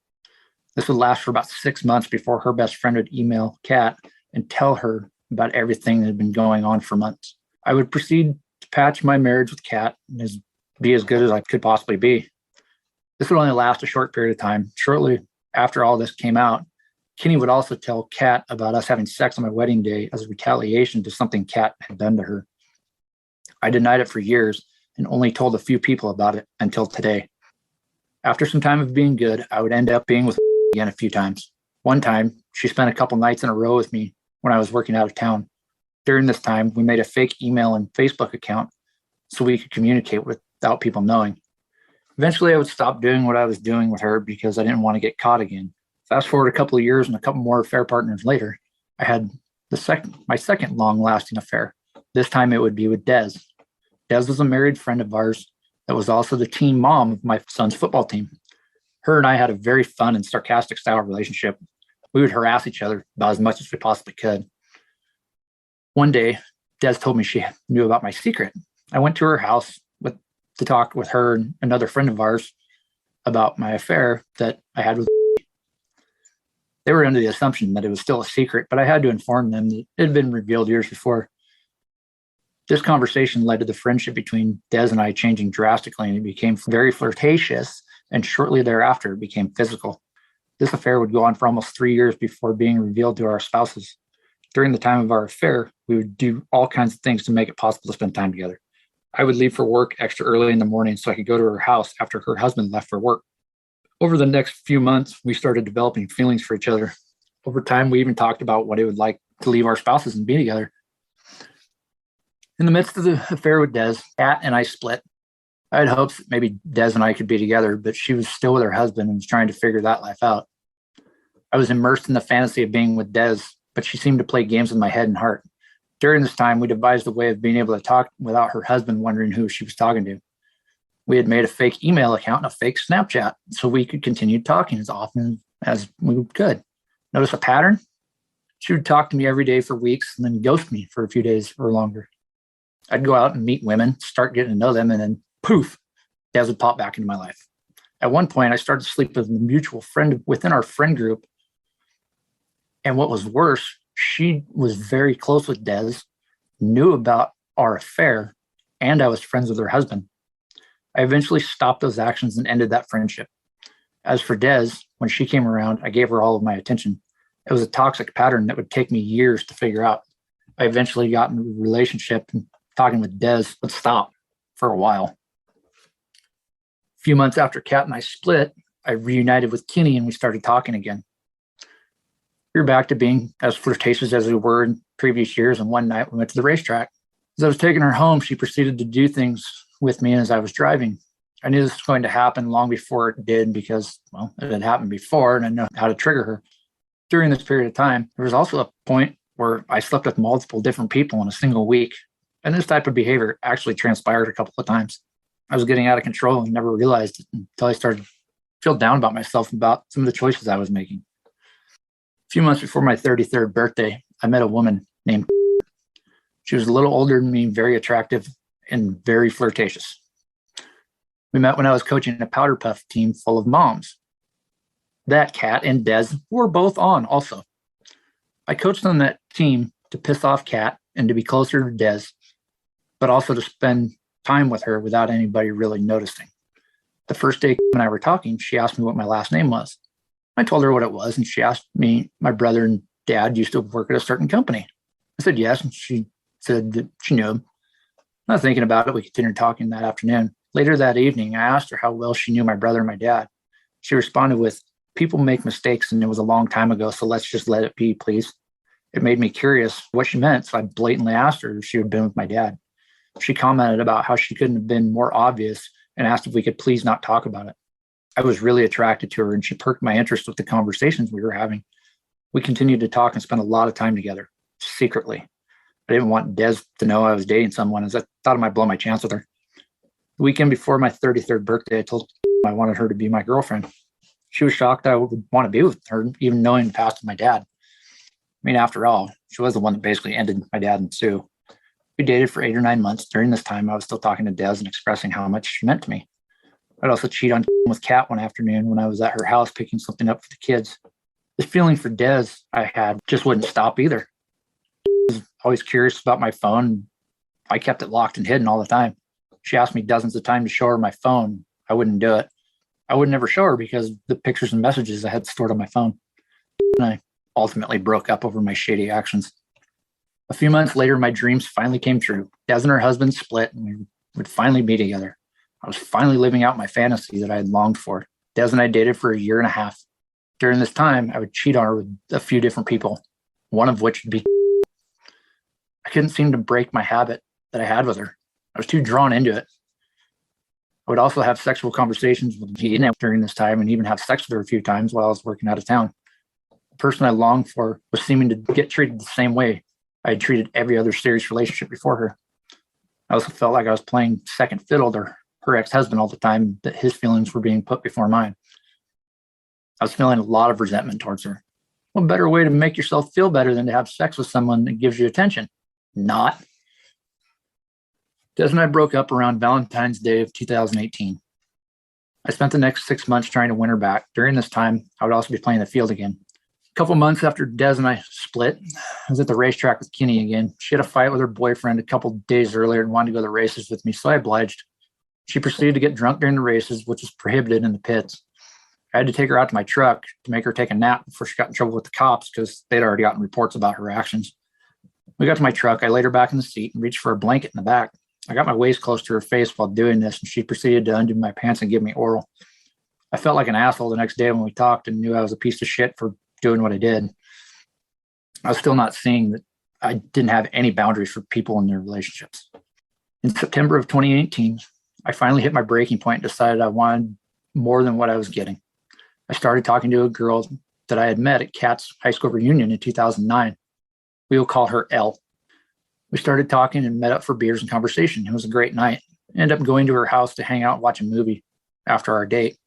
This would last for about 6 months before her best friend would email Kat and tell her about everything that had been going on for months. I would proceed to patch my marriage with Kat and be as good as I could possibly be. This would only last a short period of time. Shortly after all this came out, Kenny would also tell Kat about us having sex on my wedding day as a retaliation to something Kat had done to her. I denied it for years and only told a few people about it until today. After some time of being good, I would end up being with again a few times. One time, she spent a couple nights in a row with me when I was working out of town. During this time, we made a fake email and Facebook account so we could communicate without people knowing. Eventually, I would stop doing what I was doing with her because I didn't want to get caught again. Fast forward a couple of years and a couple more affair partners later, I had my second long-lasting affair. This time it would be with Des. Des was a married friend of ours that was also the team mom of my son's football team. Her and I had a very fun and sarcastic style relationship. We would harass each other about as much as we possibly could. One day, Des told me she knew about my secret. I went to her house to talk with her and another friend of ours about my affair that I had with. They were under the assumption that it was still a secret, but I had to inform them that it had been revealed years before. This conversation led to the friendship between Des and I changing drastically, and it became very flirtatious, and shortly thereafter it became physical. This affair would go on for almost 3 years before being revealed to our spouses. During the time of our affair, we would do all kinds of things to make it possible to spend time together. I would leave for work extra early in the morning so I could go to her house after her husband left for work. Over the next few months, we started developing feelings for each other. Over time, we even talked about what it would like to leave our spouses and be together. In the midst of the affair with Des, Kat and I split. I had hopes that maybe Des and I could be together, but she was still with her husband and was trying to figure that life out. I was immersed in the fantasy of being with Des, but she seemed to play games with my head and heart. During this time, we devised a way of being able to talk without her husband wondering who she was talking to. We had made a fake email account and a fake Snapchat so we could continue talking as often as we could. Notice a pattern? She would talk to me every day for weeks and then ghost me for a few days or longer. I'd go out and meet women, start getting to know them, and then poof, Des would pop back into my life. At one point, I started to sleep with a mutual friend within our friend group. And what was worse, she was very close with Des, knew about our affair, and I was friends with her husband. I eventually stopped those actions and ended that friendship. As for Des, when she came around, I gave her all of my attention. It was a toxic pattern that would take me years to figure out. I eventually got in a relationship, and talking with Des would stop for a while. A few months after Kat and I split, I reunited with Kenny and we started talking again. We were back to being as flirtatious as we were in previous years, and one night we went to the racetrack. As I was taking her home, she proceeded to do things with me as I was driving. I knew this was going to happen long before it did because, well, it had happened before and I know how to trigger her. During this period of time, there was also a point where I slept with multiple different people in a single week. And this type of behavior actually transpired a couple of times. I was getting out of control and never realized it until I started to feel down about myself, about some of the choices I was making. A few months before my 33rd birthday, I met a woman named. She was a little older than me, very attractive, and very flirtatious. We met when I was coaching a powder puff team full of moms. That Kat and Des were both on also. I coached on that team to piss off Kat and to be closer to Des, but also to spend time with her without anybody really noticing. The first day when I were talking, she asked me what my last name was. I told her what it was, and she asked me, my brother and dad used to work at a certain company. I said yes, and she said that she knew him. Not thinking about it, we continued talking that afternoon. Later that evening, I asked her how well she knew my brother and my dad. She responded with, "People make mistakes, and it was a long time ago, so let's just let it be, please." It made me curious what she meant, so I blatantly asked her if she had been with my dad. She commented about how she couldn't have been more obvious and asked if we could please not talk about it. I was really attracted to her, and she perked my interest with the conversations we were having. We continued to talk and spent a lot of time together, secretly. I didn't want Des to know I was dating someone, as I thought it might blow my chance with her. The weekend before my 33rd birthday, I told I wanted her to be my girlfriend. She was shocked that I would want to be with her, even knowing the past of my dad. I mean, after all, she was the one that basically ended my dad and Sue. We dated for 8 or 9 months. During this time, I was still talking to Des and expressing how much she meant to me. I'd also cheat on with Kat one afternoon when I was at her house picking something up for the kids. This feeling for Des I had just wouldn't stop either. I was always curious about my phone. I kept it locked and hidden all the time. She asked me dozens of times to show her my phone. I wouldn't do it. I would never show her because the pictures and messages I had stored on my phone. And I ultimately broke up over my shady actions. A few months later, my dreams finally came true. Des and her husband split, and we would finally be together. I was finally living out my fantasy that I had longed for. Des and I dated for 1.5 years. During this time, I would cheat on her with a few different people, one of which would be. I couldn't seem to break my habit that I had with her. I was too drawn into it. I would also have sexual conversations with Gina during this time and even have sex with her a few times while I was working out of town. The person I longed for was seeming to get treated the same way I had treated every other serious relationship before her. I also felt like I was playing second fiddle to her ex-husband all the time, that his feelings were being put before mine. I was feeling a lot of resentment towards her. What better way to make yourself feel better than to have sex with someone that gives you attention? Not. Des and I broke up around Valentine's Day of 2018. I spent the next 6 months trying to win her back. During this time, I would also be playing the field again. A couple months after Des and I split, I was at the racetrack with Kenny again. She had a fight with her boyfriend a couple days earlier and wanted to go to the races with me, so I obliged. She proceeded to get drunk during the races, which was prohibited in the pits. I had to take her out to my truck to make her take a nap before she got in trouble with the cops because they'd already gotten reports about her actions. We got to my truck. I laid her back in the seat and reached for a blanket in the back. I got my waist close to her face while doing this, and she proceeded to undo my pants and give me oral. I felt like an asshole the next day when we talked and knew I was a piece of shit for doing what I did. I was still not seeing that I didn't have any boundaries for people in their relationships. In September of 2018, I finally hit my breaking point and decided I wanted more than what I was getting. I started talking to a girl that I had met at Kat's high school reunion in 2009. We will call her Elle. We started talking and met up for beers and conversation. It was a great night. I ended up going to her house to hang out and watch a movie after our date.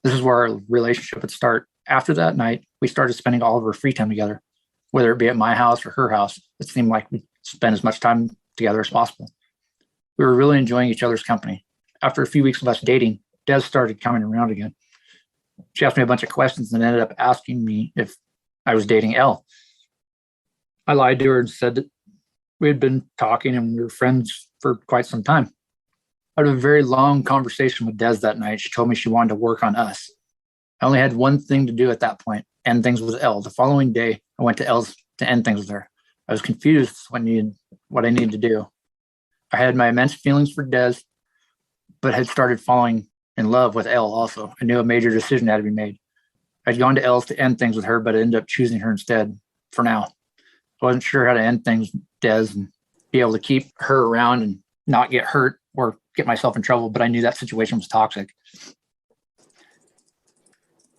This is where our relationship would start. After that night, we started spending all of our free time together, whether it be at my house or her house. It seemed like we'd spend as much time together as possible. We were really enjoying each other's company. After a few weeks of us dating, Des started coming around again. She asked me a bunch of questions and ended up asking me if I was dating Elle. I lied to her and said that we had been talking and we were friends for quite some time. I had a very long conversation with Des that night. She told me she wanted to work on us. I only had one thing to do at that point, end things with Elle. The following day, I went to Elle's to end things with her. I was confused what I needed to do. I had my immense feelings for Des, but had started falling in love with Elle also. I knew a major decision had to be made. I'd gone to Elle's to end things with her, but I ended up choosing her instead for now. I wasn't sure how to end things with Des and be able to keep her around and not get hurt or get myself in trouble, but I knew that situation was toxic.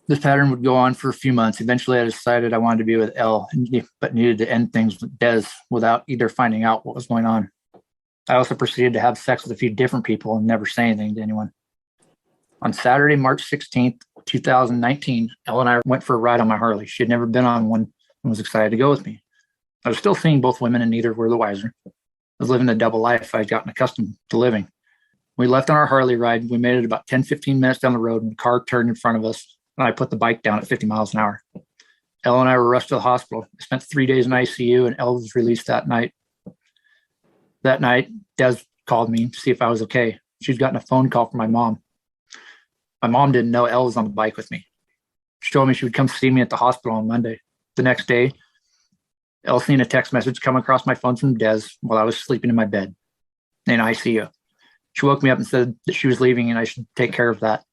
This pattern would go on for a few months. Eventually, I decided I wanted to be with Elle, but needed to end things with Des without either finding out what was going on. I also proceeded to have sex with a few different people and never say anything to anyone. On Saturday, March 16th, 2019, Elle and I went for a ride on my Harley. She had never been on one and was excited to go with me. I was still seeing both women and neither were the wiser. I was living a double life I'd gotten accustomed to living. We left on our Harley ride. We made it about 10, 15 minutes down the road and the car turned in front of us and I put the bike down at 50 miles an hour. Elle and I were rushed to the hospital. I spent 3 days in ICU and Elle was released that night. That night, Des called me to see if I was okay. She'd gotten a phone call from my mom. My mom didn't know Elle was on the bike with me. She told me she would come see me at the hospital on Monday. The next day, Elle seen a text message come across my phone from Des while I was sleeping in my bed in ICU. She woke me up and said that she was leaving and I should take care of that.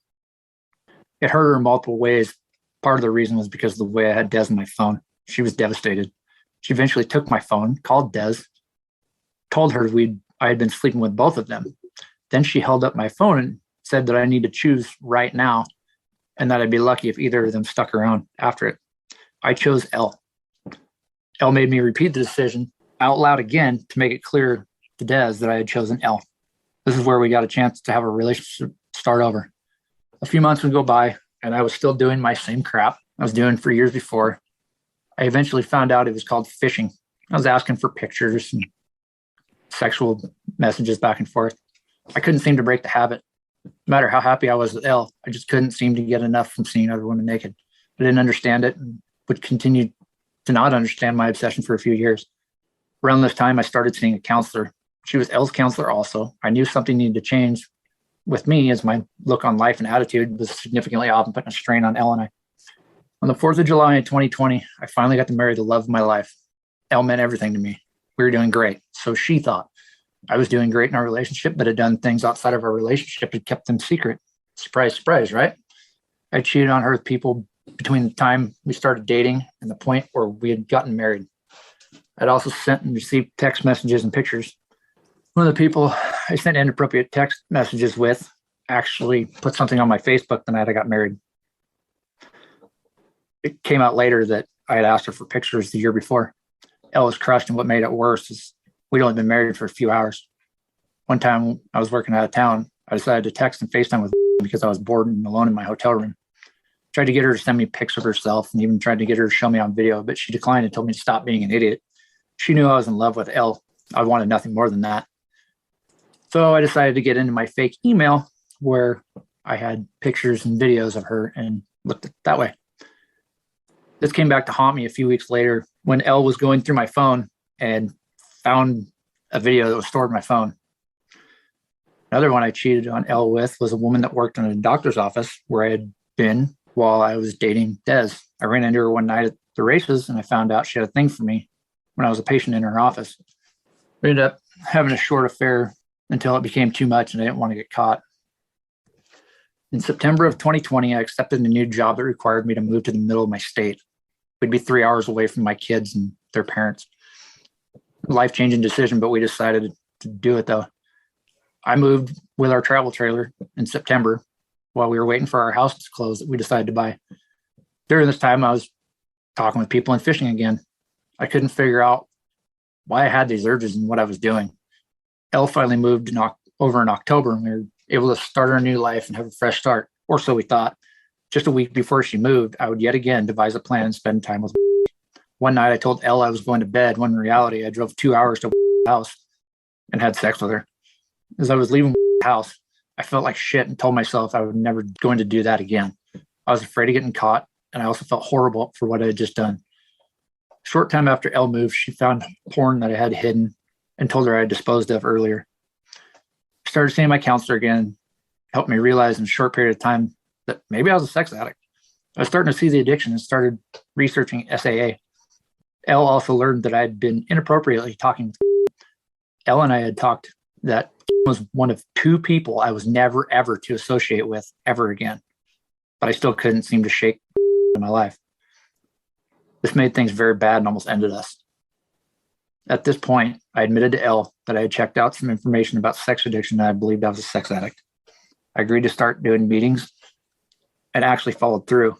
It hurt her in multiple ways. Part of the reason was because of the way I had Des on my phone. She was devastated. She eventually took my phone, called Des, told her I had been sleeping with both of them. Then she held up my phone and said that I need to choose right now and that I'd be lucky if either of them stuck around after it. I chose Elle. Elle made me repeat the decision out loud again to make it clear to Des that I had chosen Elle. This is where we got a chance to have a relationship start over. A few months would go by and I was still doing my same crap I was doing for years before. I eventually found out it was called phishing. I was asking for pictures and sexual messages back and forth. I couldn't seem to break the habit. No matter how happy I was with Elle, I just couldn't seem to get enough from seeing other women naked. I didn't understand it and would continue to not understand my obsession for a few years. Around this time, I started seeing a counselor. She was Elle's counselor also. I knew something needed to change with me as my look on life and attitude was significantly off and putting a strain on Elle and I. On the 4th of July in 2020, I finally got to marry the love of my life. Elle meant everything to me. We were doing great. So she thought. I was doing great in our relationship, but had done things outside of our relationship and kept them secret. Surprise, surprise, right? I cheated on her with people between the time we started dating and the point where we had gotten married. I'd also sent and received text messages and pictures. One of the people I sent inappropriate text messages with actually put something on my Facebook the night I got married. It came out later that I had asked her for pictures the year before. Elle was crushed, and what made it worse is we'd only been married for a few hours. One time I was working out of town, I decided to text and FaceTime with because I was bored and alone in my hotel room. Tried to get her to send me pics of herself and even tried to get her to show me on video, but she declined and told me to stop being an idiot. She knew I was in love with Elle. I wanted nothing more than that. So I decided to get into my fake email where I had pictures and videos of her and looked at it that way. This came back to haunt me a few weeks later when Elle was going through my phone and found a video that was stored in my phone. Another one I cheated on Elle with was a woman that worked in a doctor's office where I had been while I was dating Des. I ran into her one night at the races and I found out she had a thing for me when I was a patient in her office. We ended up having a short affair until it became too much and I didn't want to get caught. In September of 2020, I accepted a new job that required me to move to the middle of my state. We'd be 3 hours away from my kids and their parents. Life-changing decision, but we decided to do it though. I moved with our travel trailer in September while we were waiting for our house to close that we decided to buy. During this time, I was talking with people and fishing again. I couldn't figure out why I had these urges and what I was doing. Elle finally moved over in October and we were able to start our new life and have a fresh start, or so we thought. Just a week before she moved, I would yet again devise a plan and spend time with her. One night I told Elle I was going to bed, when in reality I drove 2 hours to the house and had sex with her. As I was leaving the house, I felt like shit and told myself I was never going to do that again. I was afraid of getting caught, and I also felt horrible for what I had just done. Short time after Elle moved, she found porn that I had hidden and told her I had disposed of earlier. I started seeing my counselor again, helped me realize in a short period of time that maybe I was a sex addict. I was starting to see the addiction and started researching SAA. Elle also learned that I had been inappropriately talking with Elle, and I had talked that was one of 2 people I was never, ever to associate with ever again. But I still couldn't seem to shake in my life. This made things very bad and almost ended us. At this point, I admitted to Elle that I had checked out some information about sex addiction and I believed I was a sex addict. I agreed to start doing meetings and actually followed through.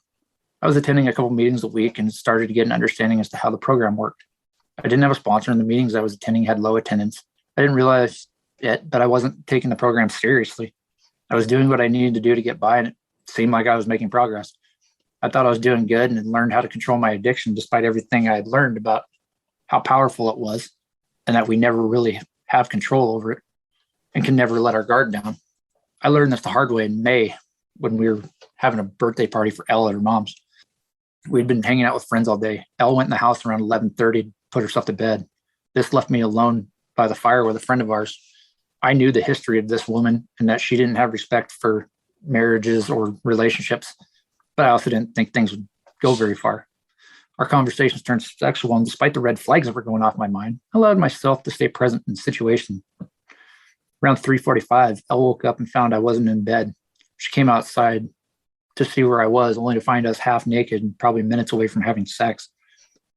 I was attending a couple meetings a week and started to get an understanding as to how the program worked. I didn't have a sponsor, and the meetings I was attending had low attendance. I didn't realize it, but I wasn't taking the program seriously. I was doing what I needed to do to get by, and it seemed like I was making progress. I thought I was doing good and had learned how to control my addiction despite everything I had learned about how powerful it was and that we never really have control over it and can never let our guard down. I learned this the hard way in May when we were having a birthday party for Elle at her mom's. We'd been hanging out with friends all day. Elle went in the house around 11:30 to put herself to bed. This left me alone by the fire with a friend of ours. I knew the history of this woman and that she didn't have respect for marriages or relationships, but I also didn't think things would go very far. Our conversations turned sexual, and despite the red flags that were going off my mind, I allowed myself to stay present in the situation. Around 3:45, Elle woke up and found I wasn't in bed. She came outside to see where I was, only to find us half naked and probably minutes away from having sex.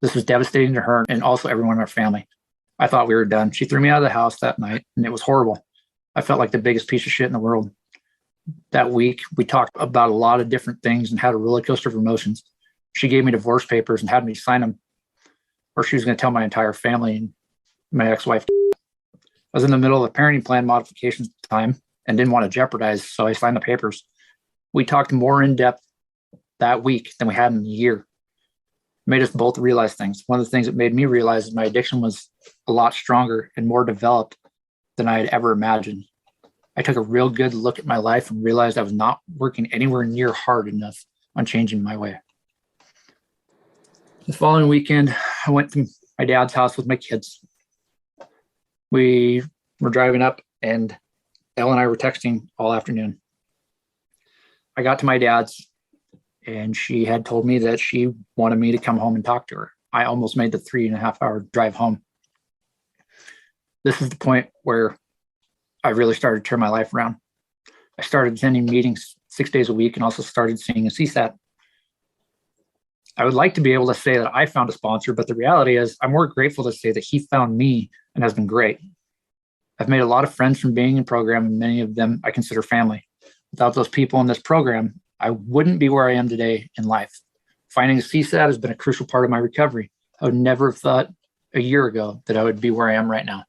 This was devastating to her and also everyone in our family. I thought we were done. She threw me out of the house that night, and it was horrible. I felt like the biggest piece of shit in the world. That week, we talked about a lot of different things and had a roller coaster of emotions. She gave me divorce papers and had me sign them, or she was going to tell my entire family and my ex-wife. I was in the middle of a parenting plan modifications at the time and didn't want to jeopardize, so I signed the papers. We talked more in depth that week than we had in a year. It made us both realize things. One of the things that made me realize is my addiction was a lot stronger and more developed than I had ever imagined. I took a real good look at my life and realized I was not working anywhere near hard enough on changing my way. The following weekend, I went to my dad's house with my kids. We were driving up, and Elle and I were texting all afternoon. I got to my dad's, and she had told me that she wanted me to come home and talk to her. I almost made the 3.5-hour drive home. This is the point where I really started to turn my life around. I started attending meetings 6 days a week and also started seeing a CSAT. I would like to be able to say that I found a sponsor, but the reality is I'm more grateful to say that he found me and has been great. I've made a lot of friends from being in program, and many of them I consider family. Without those people in this program, I wouldn't be where I am today in life. Finding a CSAT has been a crucial part of my recovery. I would never have thought a year ago that I would be where I am right now.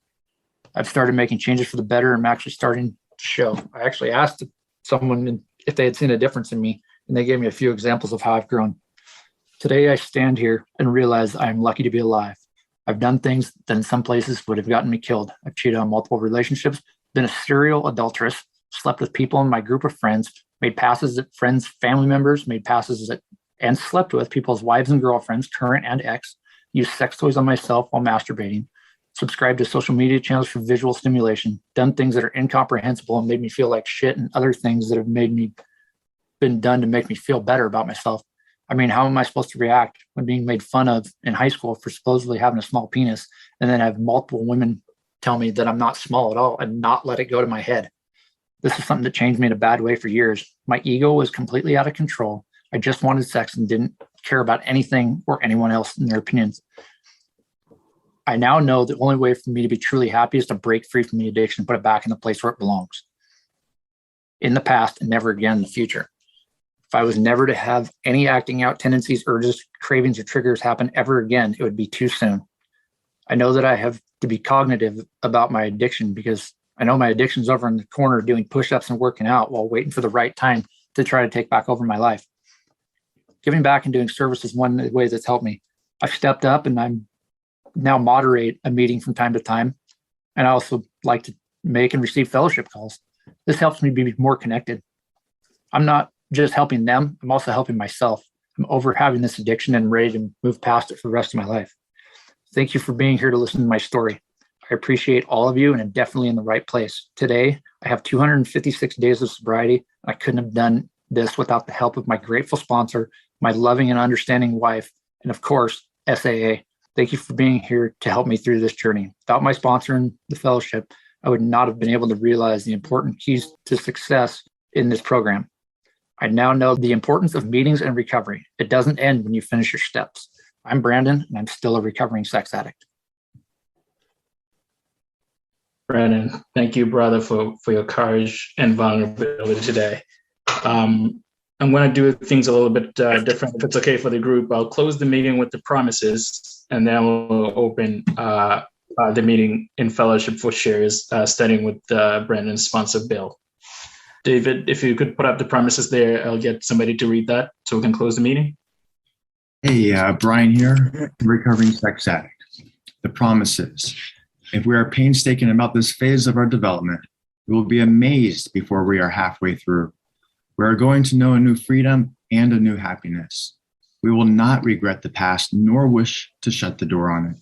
I've started making changes for the better, and I'm actually starting to show. I actually asked someone if they had seen a difference in me, and they gave me a few examples of how I've grown. Today, I stand here and realize I am lucky to be alive. I've done things that in some places would have gotten me killed. I've cheated on multiple relationships, been a serial adulteress, slept with people in my group of friends, made passes at friends, family members, made passes at, and slept with people's wives and girlfriends, current and ex, used sex toys on myself while masturbating, subscribed to social media channels for visual stimulation, done things that are incomprehensible and made me feel like shit, and other things that have been done to make me feel better about myself. I mean, how am I supposed to react when being made fun of in high school for supposedly having a small penis, and then have multiple women tell me that I'm not small at all and not let it go to my head? This is something that changed me in a bad way for years. My ego was completely out of control. I just wanted sex and didn't care about anything or anyone else and their opinions. I now know the only way for me to be truly happy is to break free from the addiction and put it back in the place where it belongs. In the past and never again in the future. If I was never to have any acting out tendencies, urges, cravings, or triggers happen ever again, it would be too soon. I know that I have to be cognitive about my addiction because I know my addiction's over in the corner doing push-ups and working out while waiting for the right time to try to take back over my life. Giving back and doing service is one of the ways that's helped me. I've stepped up and I'm now moderate a meeting from time to time. And I also like to make and receive fellowship calls. This helps me be more connected. I'm not just helping them, I'm also helping myself. I'm over having this addiction and ready to move past it for the rest of my life. Thank you for being here to listen to my story. I appreciate all of you, and I'm definitely in the right place. Today, I have 256 days of sobriety. I couldn't have done this without the help of my grateful sponsor, my loving and understanding wife, and of course, SAA. Thank you for being here to help me through this journey. Without my sponsor and the fellowship, I would not have been able to realize the important keys to success in this program. I now know the importance of meetings and recovery. It doesn't end when you finish your steps. I'm Brandon, and I'm still a recovering sex addict. Brandon, thank you, brother, for your courage and vulnerability today. I'm going to do things a little bit different. If it's okay for the group, I'll close the meeting with the promises, and then we'll open the meeting in fellowship for shares, starting with Brandon's sponsor, Bill. David, if you could put up the promises there, I'll get somebody to read that so we can close the meeting. Hey, Brian here, recovering sex addict. The promises. If we are painstaking about this phase of our development, we will be amazed before we are halfway through. We are going to know a new freedom and a new happiness. We will not regret the past nor wish to shut the door on it.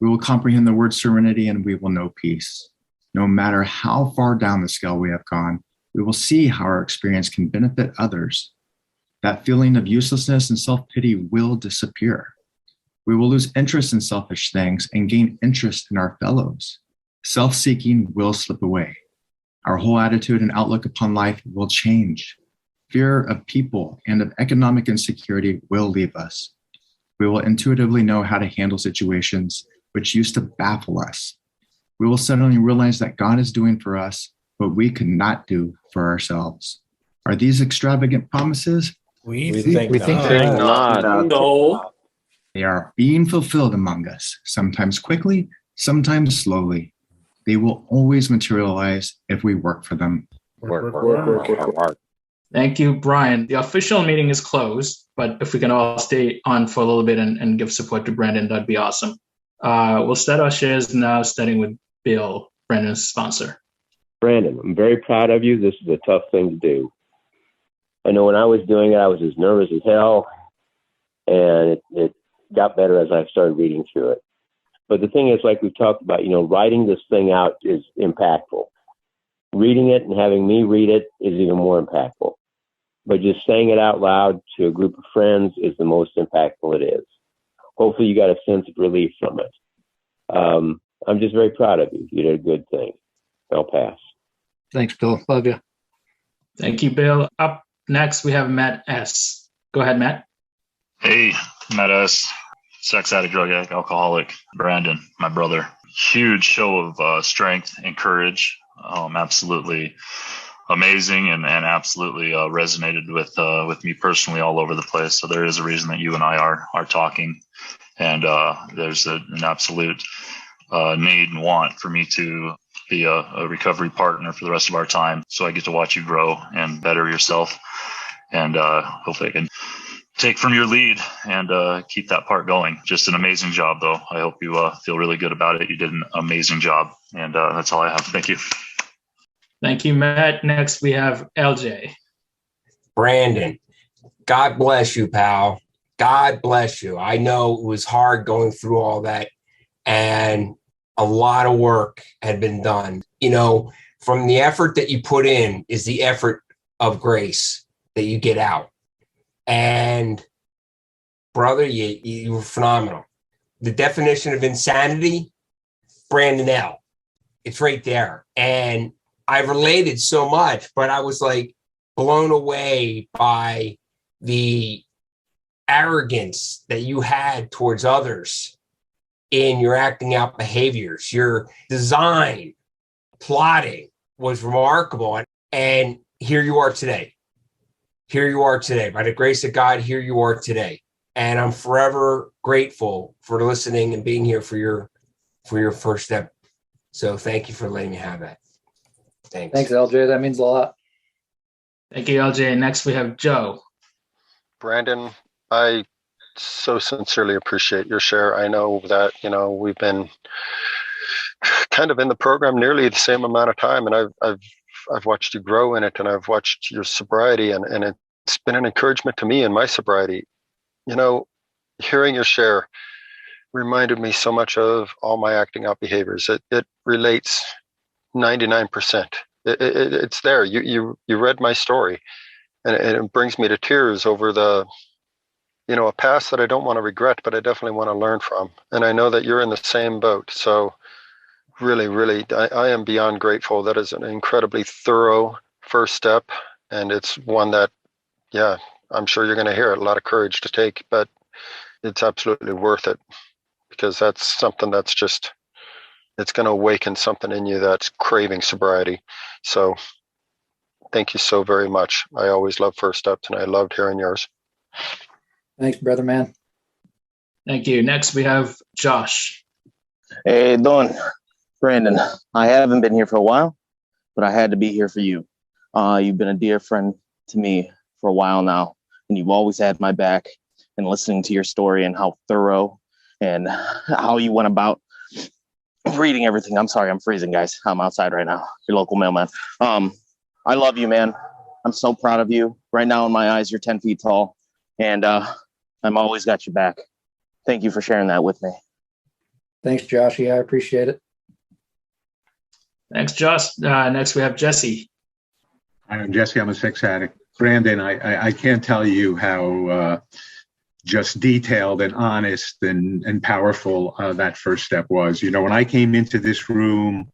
We will comprehend the word serenity and we will know peace. No matter how far down the scale we have gone, we will see how our experience can benefit others. That feeling of uselessness and self-pity will disappear. We will lose interest in selfish things and gain interest in our fellows. Self-seeking will slip away. Our whole attitude and outlook upon life will change. Fear of people and of economic insecurity will leave us. We will intuitively know how to handle situations which used to baffle us. We will suddenly realize that God is doing for us what we could not do for ourselves. Are these extravagant promises? We think not. No. They are being fulfilled among us, sometimes quickly, sometimes slowly. They will always materialize if we work for them. Work. Thank you, Brian. The official meeting is closed, but if we can all stay on for a little bit and give support to Brandon, that'd be awesome. We'll start our shares now, starting with Bill, Brandon's sponsor. Brandon, I'm very proud of you. This is a tough thing to do. I know when I was doing it, I was as nervous as hell, and it got better as I started reading through it. But the thing is, like we've talked about, writing this thing out is impactful. Reading it and having me read it is even more impactful. But just saying it out loud to a group of friends is the most impactful it is. Hopefully you got a sense of relief from it. I'm just very proud of you. You did a good thing. I'll pass. Thanks, Bill. Love you. Thank you, Bill. Up next, we have Matt S. Go ahead, Matt. Hey, Matt S., sex addict, drug addict, alcoholic. Brandon, my brother. Huge show of strength and courage. Absolutely amazing and absolutely resonated with me personally all over the place. So there is a reason that you and I are talking, and there's an absolute need and want for me to be a recovery partner for the rest of our time. So I get to watch you grow and better yourself, and hopefully I can take from your lead and keep that part going. Just an amazing job, though. I hope you feel really good about it. You did an amazing job, and that's all I have. Thank you. Thank you, Matt. Next, we have LJ. Brandon, God bless you, pal. God bless you. I know it was hard going through all that, and a lot of work had been done. From the effort that you put in is the effort of grace that you get out. And brother, you were phenomenal. The definition of insanity, Brandon L. It's right there. And I related so much, but I was like blown away by the arrogance that you had towards others in your acting out behaviors. Your design, plotting was remarkable. And here you are today. Here you are today. By the grace of God, here you are today. And I'm forever grateful for listening and being here for your first step. So thank you for letting me have that. Thanks, LJ. That means a lot. Thank you, LJ. Next, we have Joe. Brandon, I so sincerely appreciate your share. I know that, we've been kind of in the program nearly the same amount of time, and I've I've watched you grow in it, and I've watched your sobriety, and it's been an encouragement to me in my sobriety. You know, hearing your share reminded me so much of all my acting out behaviors. It relates 99%. It's there. You read my story, and it brings me to tears over a past that I don't want to regret, but I definitely want to learn from. And I know that you're in the same boat. So really, really, I am beyond grateful. That is an incredibly thorough first step. And it's one that, yeah, I'm sure you're going to hear it, a lot of courage to take, but it's absolutely worth it, because that's something that's just, it's going to awaken something in you that's craving sobriety. So thank you so very much. I always love first steps, and I loved hearing yours. Thanks, brother, man. Thank you. Next, we have Josh. Hey, Don, Brandon. I haven't been here for a while, but I had to be here for you. You've been a dear friend to me for a while now, and you've always had my back. And listening to your story and how thorough and how you went about reading everything. I'm sorry, I'm freezing, guys. I'm outside right now. Your local mailman. I love you, man. I'm so proud of you. Right now, in my eyes, you're 10 feet tall, and I'm always got your back. Thank you for sharing that with me. Thanks, Joshy. I appreciate it. Thanks, Josh. Next, we have Jesse. Hi, I'm Jesse. I'm a sex addict. Brandon, I can't tell you how just detailed and honest and powerful that first step was. You know, when I came into this room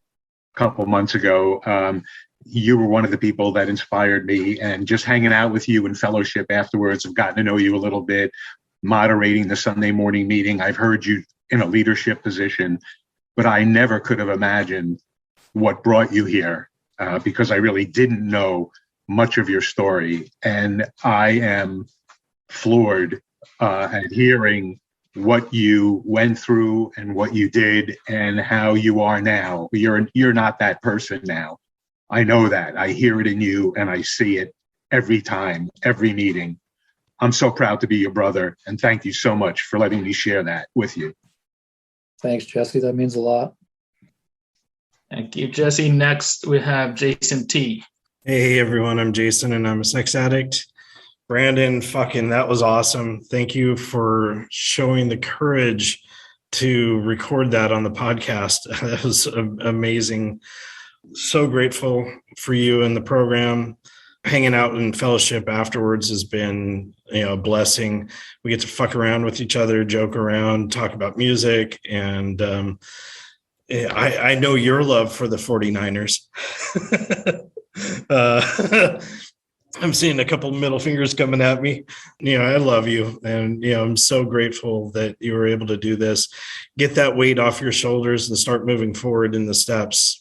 a couple months ago, you were one of the people that inspired me, and just hanging out with you in fellowship afterwards, I've gotten to know you a little bit, moderating the Sunday morning meeting. I've heard you in a leadership position, but I never could have imagined what brought you here, because I really didn't know much of your story. And I am floored at hearing what you went through and what you did and how you are now. You're not that person now. I know that. I hear it in you, and I see it every time, every meeting. I'm so proud to be your brother, and thank you so much for letting me share that with you. Thanks, Jesse. That means a lot. Thank you, Jesse. Next, we have Jason T. Hey, everyone. I'm Jason, and I'm a sex addict. Brandon, that was awesome. Thank you for showing the courage to record that on the podcast. That was amazing. So grateful for you and the program. Hanging out in fellowship afterwards has been, a blessing. We get to fuck around with each other, joke around, talk about music. And I know your love for the 49ers. I'm seeing a couple middle fingers coming at me. I love you. And, I'm so grateful that you were able to do this, get that weight off your shoulders and start moving forward in the steps.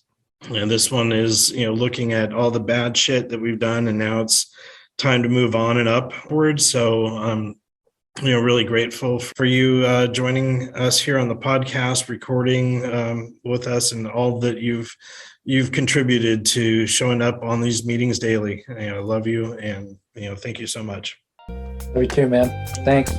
And this one is, looking at all the bad shit that we've done, and now it's time to move on and upward. So I'm, really grateful for you joining us here on the podcast, recording with us, and all that you've contributed to showing up on these meetings daily. I love you, and thank you so much. Love you too, man. Thanks.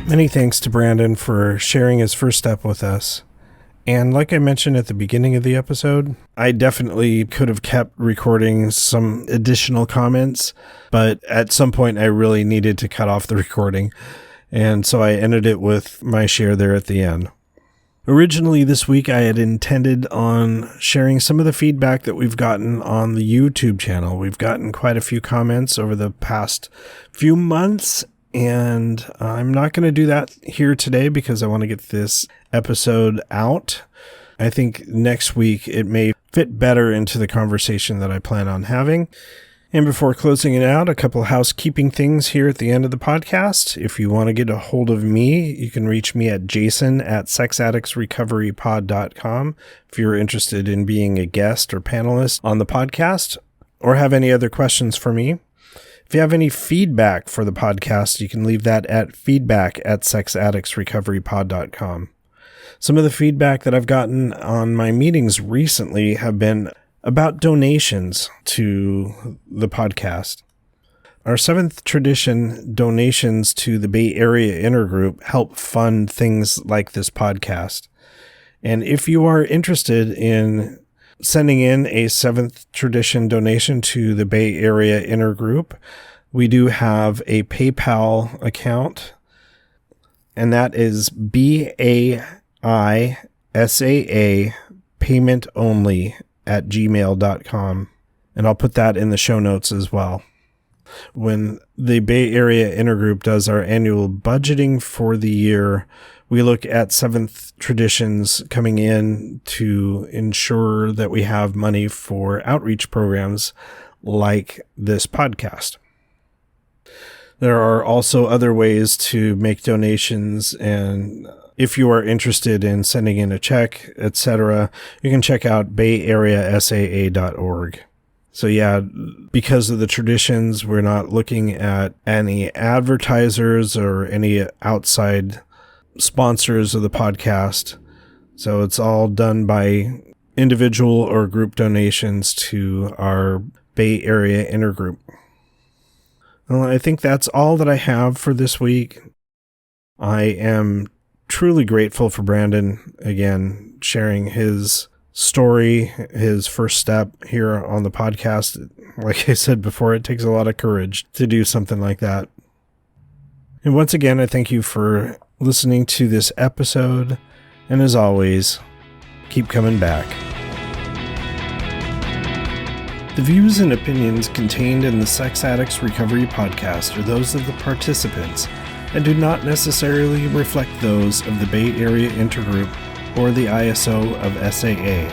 Many thanks to Brandon for sharing his first step with us. And like I mentioned at the beginning of the episode, I definitely could have kept recording some additional comments, but at some point I really needed to cut off the recording. And so I ended it with my share there at the end. Originally this week, I had intended on sharing some of the feedback that we've gotten on the YouTube channel. We've gotten quite a few comments over the past few months, and I'm not going to do that here today because I want to get this episode out. I think next week it may fit better into the conversation that I plan on having. And before closing it out, a couple housekeeping things here at the end of the podcast. If you want to get a hold of me, you can reach me at jason@sexaddictsrecoverypod.com if you're interested in being a guest or panelist on the podcast, or have any other questions for me. If you have any feedback for the podcast, you can leave that at feedback@sexaddictsrecoverypod.com. Some of the feedback that I've gotten on my meetings recently have been about donations to the podcast. Our 7th tradition donations to the Bay Area Intergroup help fund things like this podcast. And if you are interested in sending in a 7th tradition donation to the Bay Area Intergroup, we do have a PayPal account, and that is BAISAA payment only @gmail.com. And I'll put that in the show notes as well. When the Bay Area Intergroup does our annual budgeting for the year, we look at 7th traditions coming in to ensure that we have money for outreach programs like this podcast. There are also other ways to make donations, and if you are interested in sending in a check, etc., you can check out bayareasaa.org. So yeah, because of the traditions, we're not looking at any advertisers or any outside sponsors of the podcast. So it's all done by individual or group donations to our Bay Area Intergroup. Well, I think that's all that I have for this week. I am truly grateful for Brandon, again, sharing his story, his first step here on the podcast. Like I said before, it takes a lot of courage to do something like that. And once again, I thank you for listening to this episode. And as always, keep coming back. The views and opinions contained in the Sex Addicts Recovery Podcast are those of the participants and do not necessarily reflect those of the Bay Area Intergroup or the ISO of SAA.